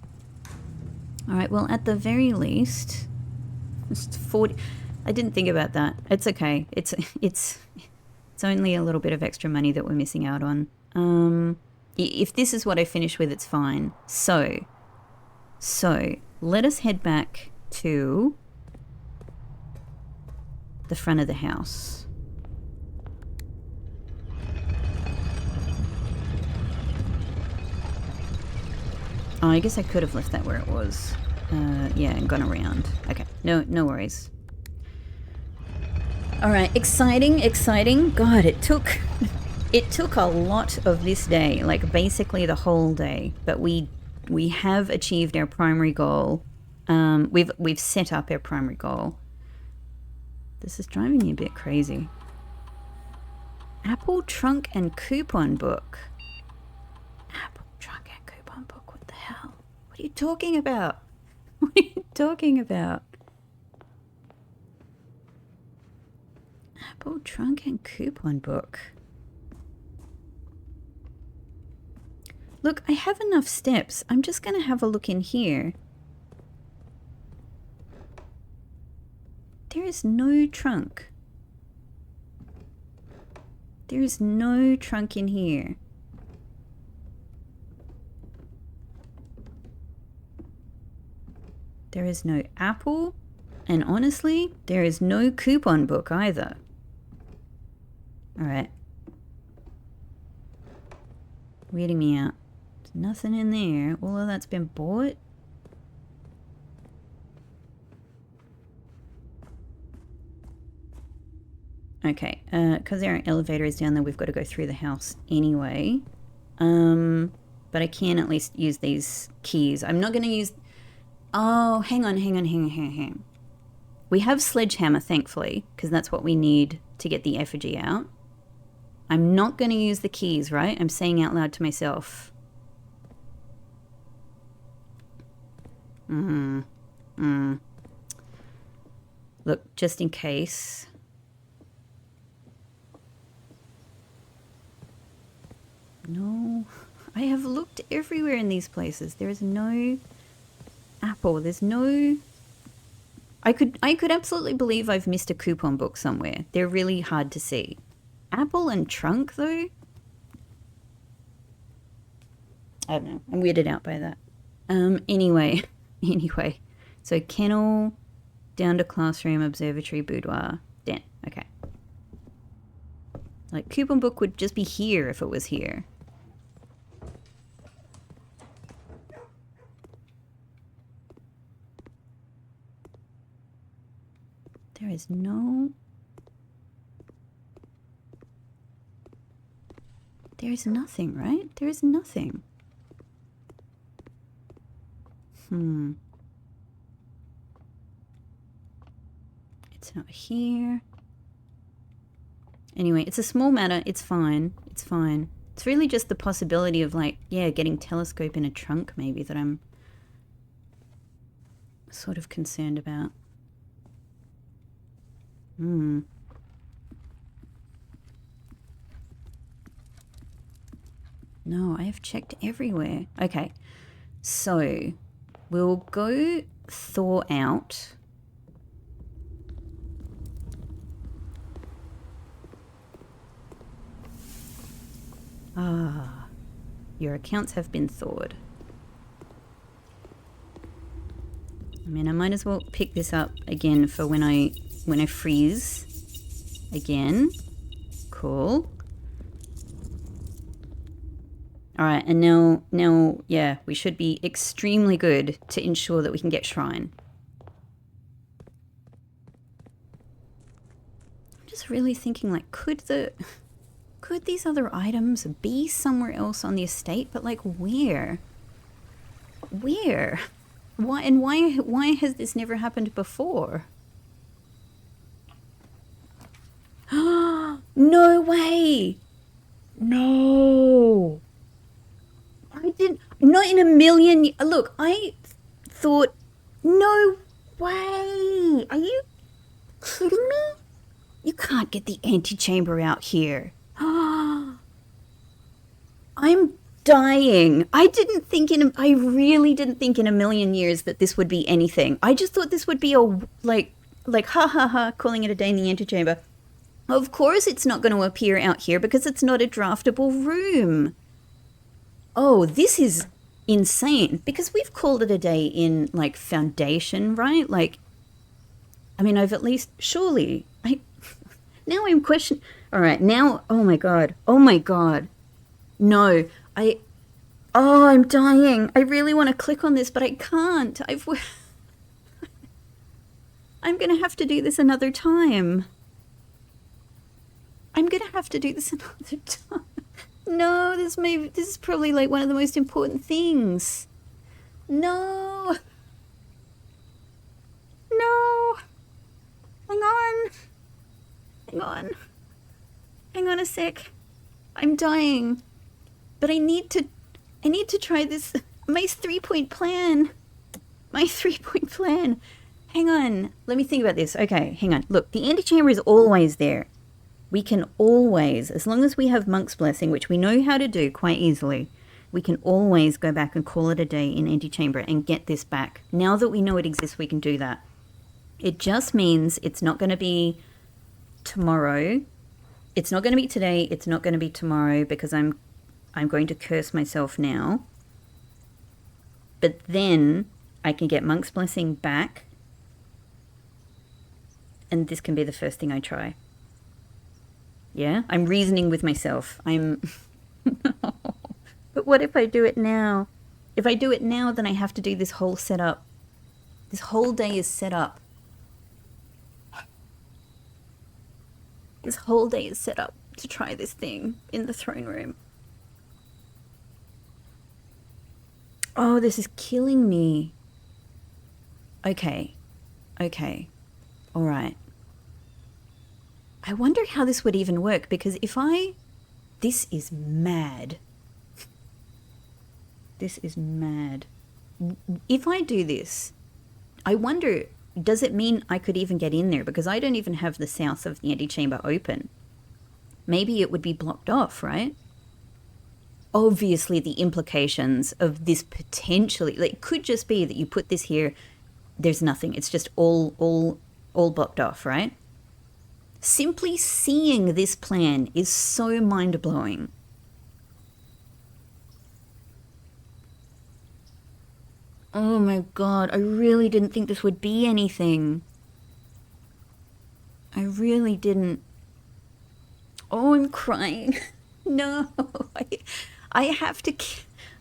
Alright, well, at the very least... It's 40... I didn't think about that. It's okay. It's only a little bit of extra money that we're missing out on. If this is what I finish with, it's fine. So, let us head back to the front of the house. Oh, I guess I could have left that where it was. Yeah, and gone around. Okay, no worries. All right, exciting. God, it took a lot of this day, like basically the whole day, but we have achieved our primary goal. We've set up our primary goal. This is driving me a bit crazy. Apple trunk and coupon book. Apple trunk and coupon book. What the hell? What are you talking about? What are you talking about? Apple trunk and coupon book. Look, I have enough steps. I'm just going to have a look in here. There is no trunk. There is no trunk in here. There is no apple. And honestly, there is no coupon book either. Alright. Weeding me out. There's nothing in there. All of that's been bought. Okay, because there are elevators down there, we've got to go through the house anyway. But I can at least use these keys. I'm not going to use... Oh, hang on. We have sledgehammer, thankfully, because that's what we need to get the effigy out. I'm not going to use the keys, right? I'm saying out loud to myself. Look, just in case... No, I have looked everywhere in these places. There is no apple. There's no... I could absolutely believe I've missed a coupon book somewhere. They're really hard to see. Apple and trunk, though? I don't know. I'm weirded out by that. Anyway. So kennel, down to classroom, observatory, boudoir, den. Like, coupon book would just be here if it was here. There is no... There is nothing, right? There is nothing. It's not here. Anyway, it's a small matter. It's fine. It's fine. It's really just the possibility of, like, yeah, getting telescope in a trunk maybe that I'm sort of concerned about. No, I have checked everywhere. Okay, so we'll go thaw out. Ah, your accounts have been thawed. I mean, I might as well pick this up again for when I freeze again. Cool. All right, and now, yeah, we should be extremely good to ensure that we can get shrine. I'm just really thinking, like, could these other items be somewhere else on the estate? But, like, where? Where? Why has this never happened before? No way! No! I didn't... Not in a million... Look, I thought... No way! Are you kidding me? You can't get the antechamber out here. I'm dying. I really didn't think in a million years that this would be anything. I just thought this would be a, like ha ha ha, calling it a day in the antechamber. Of course it's not going to appear out here because it's not a draftable room. Oh, this is insane. Because we've called it a day in, like, foundation, right? Like, I mean, I've at least, surely, now I'm questioning. All right, now, oh my God. No, I'm dying. I really want to click on this, but I can't. I'm going to have to do this another time. No, this is probably like one of the most important things. No. Hang on a sec. I'm dying. But I need to try this, my 3-point plan. Hang on, let me think about this. Okay, hang on. Look, the antechamber is always there. We can always, as long as we have Monk's Blessing, which we know how to do quite easily, we can always go back and call it a day in antechamber and get this back. Now that we know it exists, we can do that. It just means it's not going to be tomorrow. It's not going to be today. It's not going to be tomorrow because I'm going to curse myself now. But then I can get Monk's Blessing back. And this can be the first thing I try. Yeah? I'm reasoning with myself. But what if I do it now? If I do it now, then I have to do this whole setup. This whole day is set up. This whole day is set up to try this thing in the throne room. Oh, this is killing me. Okay. All right. I wonder how this would even work, because this is mad. This is mad. If I do this, I wonder, does it mean I could even get in there? Because I don't even have the south of the antechamber open. Maybe it would be blocked off, right? Obviously, the implications of this potentially, like, it could just be that you put this here, there's nothing. It's just all blocked off, right? Simply seeing this plan is so mind-blowing. Oh my God, I really didn't think this would be anything. I really didn't. Oh, I'm crying. No, I have to,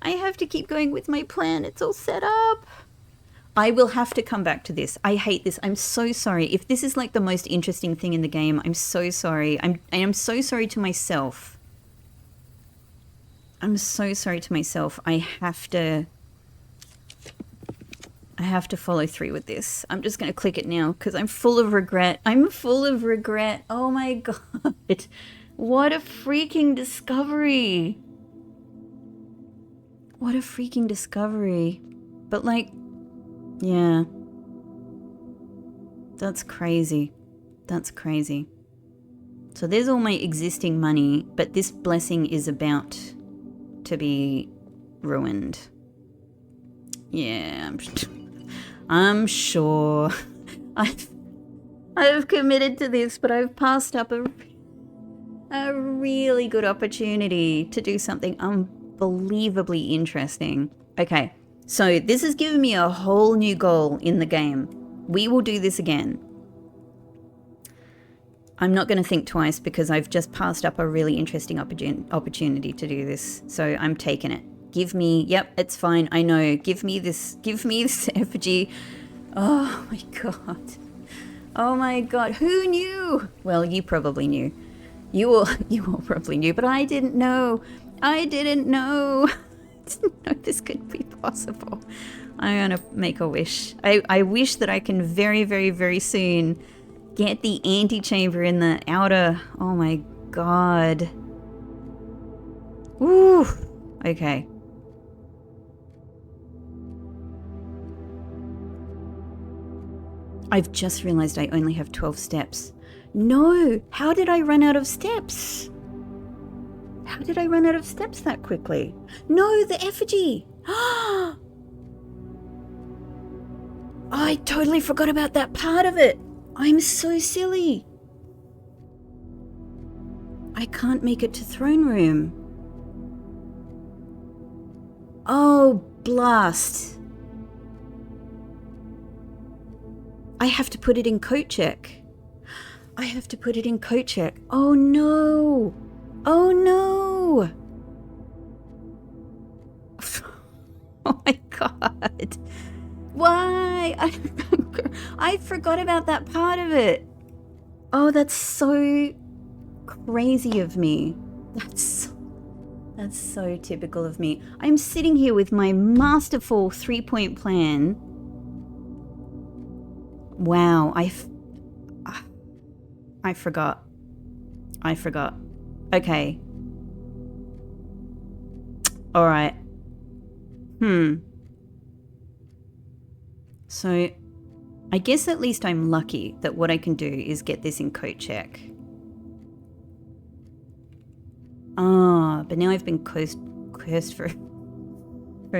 I have to keep going with my plan. It's all set up. I will have to come back to this. I hate this. I'm so sorry. If this is like the most interesting thing in the game, I'm so sorry. I am so sorry to myself. I'm so sorry to myself. I have to follow through with this. I'm just going to click it now because I'm full of regret. I'm full of regret. Oh my God. What a freaking discovery. What a freaking discovery. But like, yeah. That's crazy. That's crazy. So there's all my existing money, but this blessing is about to be ruined. Yeah, I'm sure. I've committed to this, but I've passed up a really good opportunity to do something unbelievably interesting. Okay, so this has given me a whole new goal in the game. We will do this again. I'm not going to think twice because I've just passed up a really interesting opportunity to do this. So I'm taking it. Give me, yep, it's fine. I know. Give me this effigy. Oh my God. Oh my God. Who knew? Well, you probably knew. You all probably knew, but I didn't know. I didn't know. I didn't know this could be possible. I'm going to make a wish. I wish that I can very, very, very soon get the antechamber in the outer. Oh my God. Ooh. Okay. I've just realized I only have 12 steps. No! How did I run out of steps? How did I run out of steps that quickly? No, the effigy! I totally forgot about that part of it. I'm so silly. I can't make it to throne room. Oh, blast. I have to put it in coat check. I have to put it in coat check. Oh no. Oh no. Oh my God. Why? I forgot about that part of it. Oh, that's so crazy of me. That's so typical of me. I'm sitting here with my masterful 3-point plan. Wow, I forgot. I forgot. Okay. All right. So, I guess at least I'm lucky that what I can do is get this in coat check. Ah, but now I've been cursed for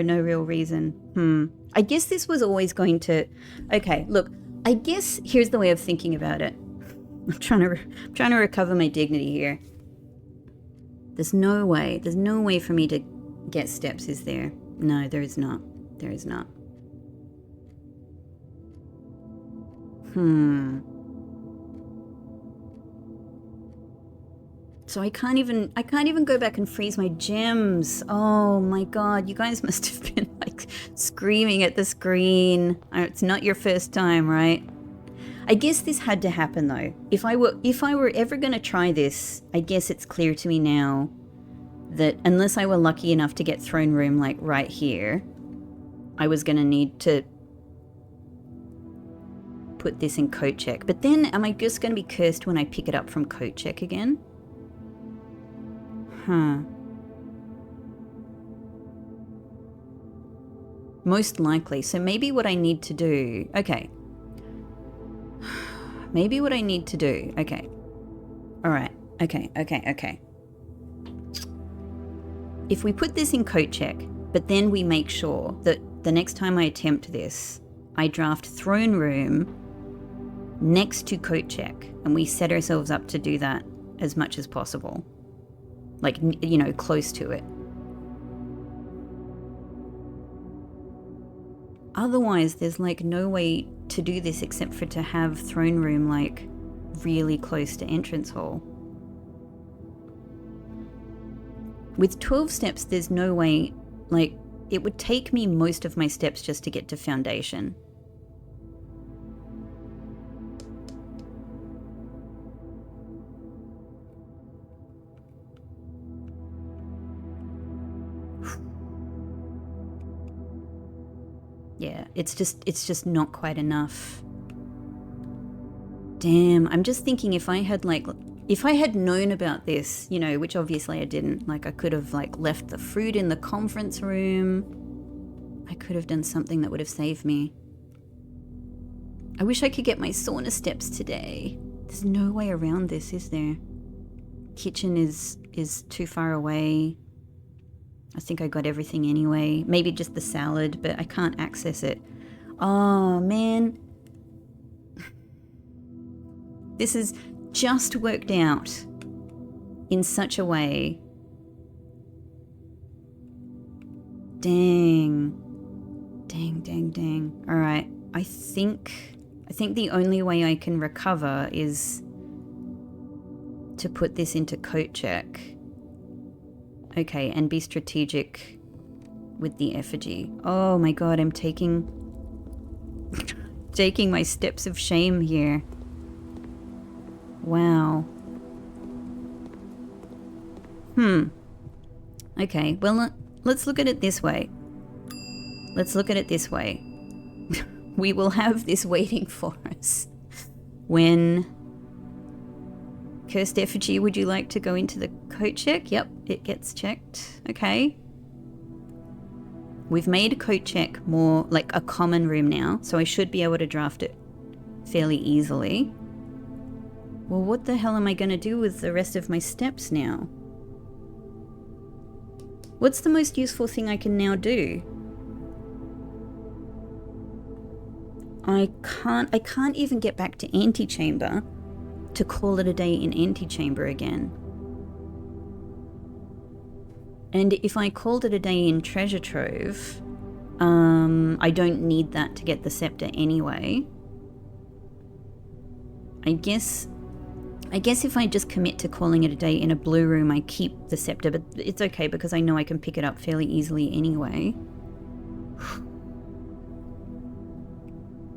no real reason. I guess this was always going to... Okay, look, I guess here's the way of thinking about it. I'm trying to recover my dignity here. There's no way for me to get steps, is there? No, there is not. There is not. So I can't even go back and freeze my gems. Oh my God, you guys must have been like screaming at the screen. It's not your first time, right? I guess this had to happen though. If I were ever going to try this, I guess it's clear to me now that unless I were lucky enough to get throne room like right here, I was going to need to put this in coat check. But then am I just going to be cursed when I pick it up from coat check again? Most likely. So maybe what I need to do... Okay. Maybe what I need to do... Okay. Alright. Okay. If we put this in coat check, but then we make sure that the next time I attempt this, I draft throne room next to coat check, and we set ourselves up to do that as much as possible. Like, you know, close to it. Otherwise, there's like no way to do this except for to have throne room like really close to entrance hall. With 12 steps, there's no way, like, it would take me most of my steps just to get to foundation. Yeah, it's just not quite enough. Damn, I'm just thinking if I had known about this, you know, which obviously I didn't, like I could have like left the fruit in the conference room. I could have done something that would have saved me. I wish I could get my sauna steps today. There's no way around this, is there? Kitchen is too far away. I think I got everything anyway. Maybe just the salad, but I can't access it. Oh, man. This is just worked out in such a way. Dang. All right. I think the only way I can recover is to put this into coat check. Okay, and be strategic with the effigy. Oh my god, I'm taking my steps of shame here. Wow. Okay, well, let's look at it this way. We will have this waiting for us. When... Cursed effigy, would you like to go into the coat check? Yep, it gets checked. Okay. We've made coat check more like a common room now, so I should be able to draft it fairly easily. Well, what the hell am I going to do with the rest of my steps now? What's the most useful thing I can now do? I can't even get back to antechamber to call it a day in antechamber again. And if I called it a day in treasure trove, I don't need that to get the scepter anyway. I guess if I just commit to calling it a day in a blue room, I keep the scepter, but it's okay because I know I can pick it up fairly easily anyway.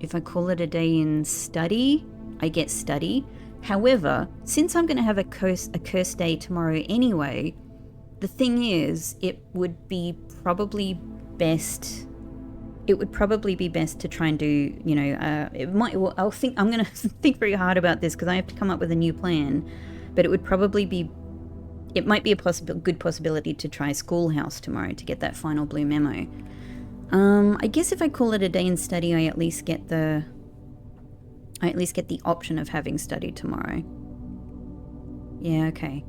If I call it a day in study, I get study. However, since I'm going to have a curse day tomorrow anyway, the thing is, it would probably be best to try and do, you know, I'm going to think very hard about this because I have to come up with a new plan, but it might be a good possibility to try Schoolhouse tomorrow to get that final blue memo. I guess if I call it a day in study, I at least get the option of having study tomorrow. Yeah, okay.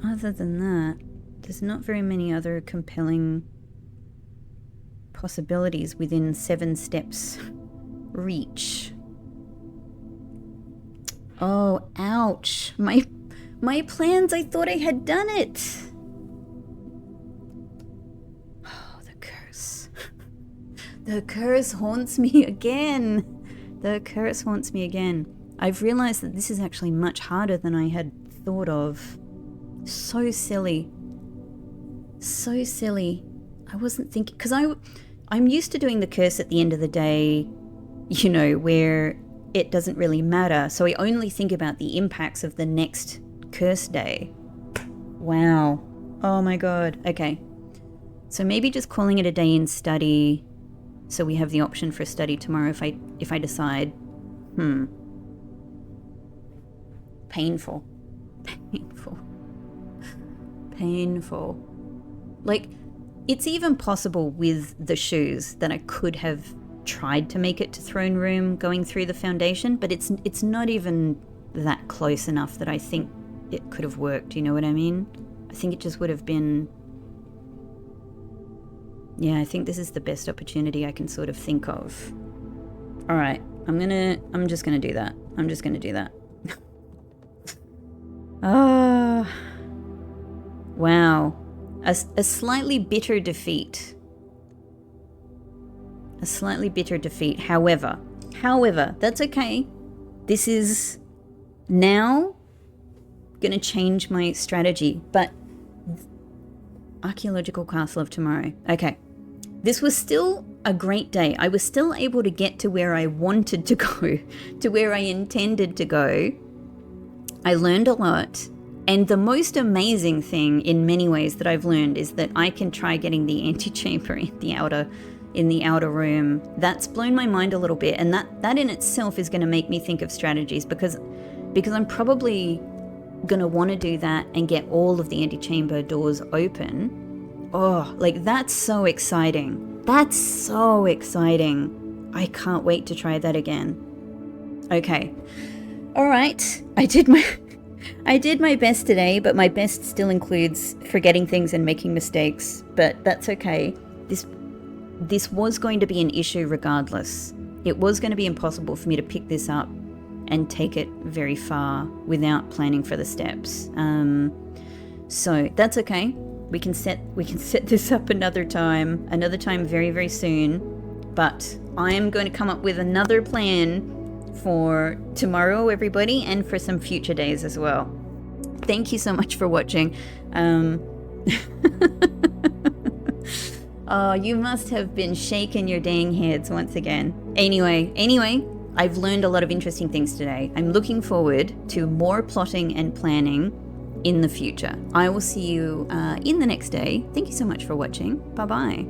Other than that, there's not very many other compelling possibilities within 7 steps reach. Oh, ouch. My plans, I thought I had done it. Oh, the curse. The curse haunts me again. I've realized that this is actually much harder than I had thought of. So silly. I wasn't thinking, because I'm used to doing the curse at the end of the day, you know, where it doesn't really matter. So I only think about the impacts of the next curse day. Wow. Oh my god. Okay. So maybe just calling it a day in study, so we have the option for study tomorrow if I decide. Painful. Like, it's even possible with the shoes that I could have tried to make it to throne room going through the foundation, but it's not even that close enough that I think it could have worked, you know what I mean? I think it just would have been... Yeah, I think this is the best opportunity I can sort of think of. Alright, I'm just gonna do that. Wow. A slightly bitter defeat. However, However, that's okay. This is now going to change my strategy. But archaeological castle of tomorrow. Okay. This was still a great day. I was still able to get to where I wanted to go, to where I intended to go. I learned a lot. And the most amazing thing in many ways that I've learned is that I can try getting the antechamber in the outer room. That's blown my mind a little bit. And that in itself is going to make me think of strategies because I'm probably going to want to do that and get all of the antechamber doors open. Oh, like that's so exciting. That's so exciting. I can't wait to try that again. Okay. All right. I did my best today, but my best still includes forgetting things and making mistakes, but that's okay. This was going to be an issue regardless. It was going to be impossible for me to pick this up and take it very far without planning for the steps. So that's okay. We can set this up another time very, very soon. But I am going to come up with another plan for tomorrow, everybody, and for some future days as well. Thank you so much for watching. Oh, you must have been shaking your dang heads once again. Anyway, I've learned a lot of interesting things today. I'm looking forward to more plotting and planning in the future. I will see you in the next day. Thank you so much for watching. Bye-bye.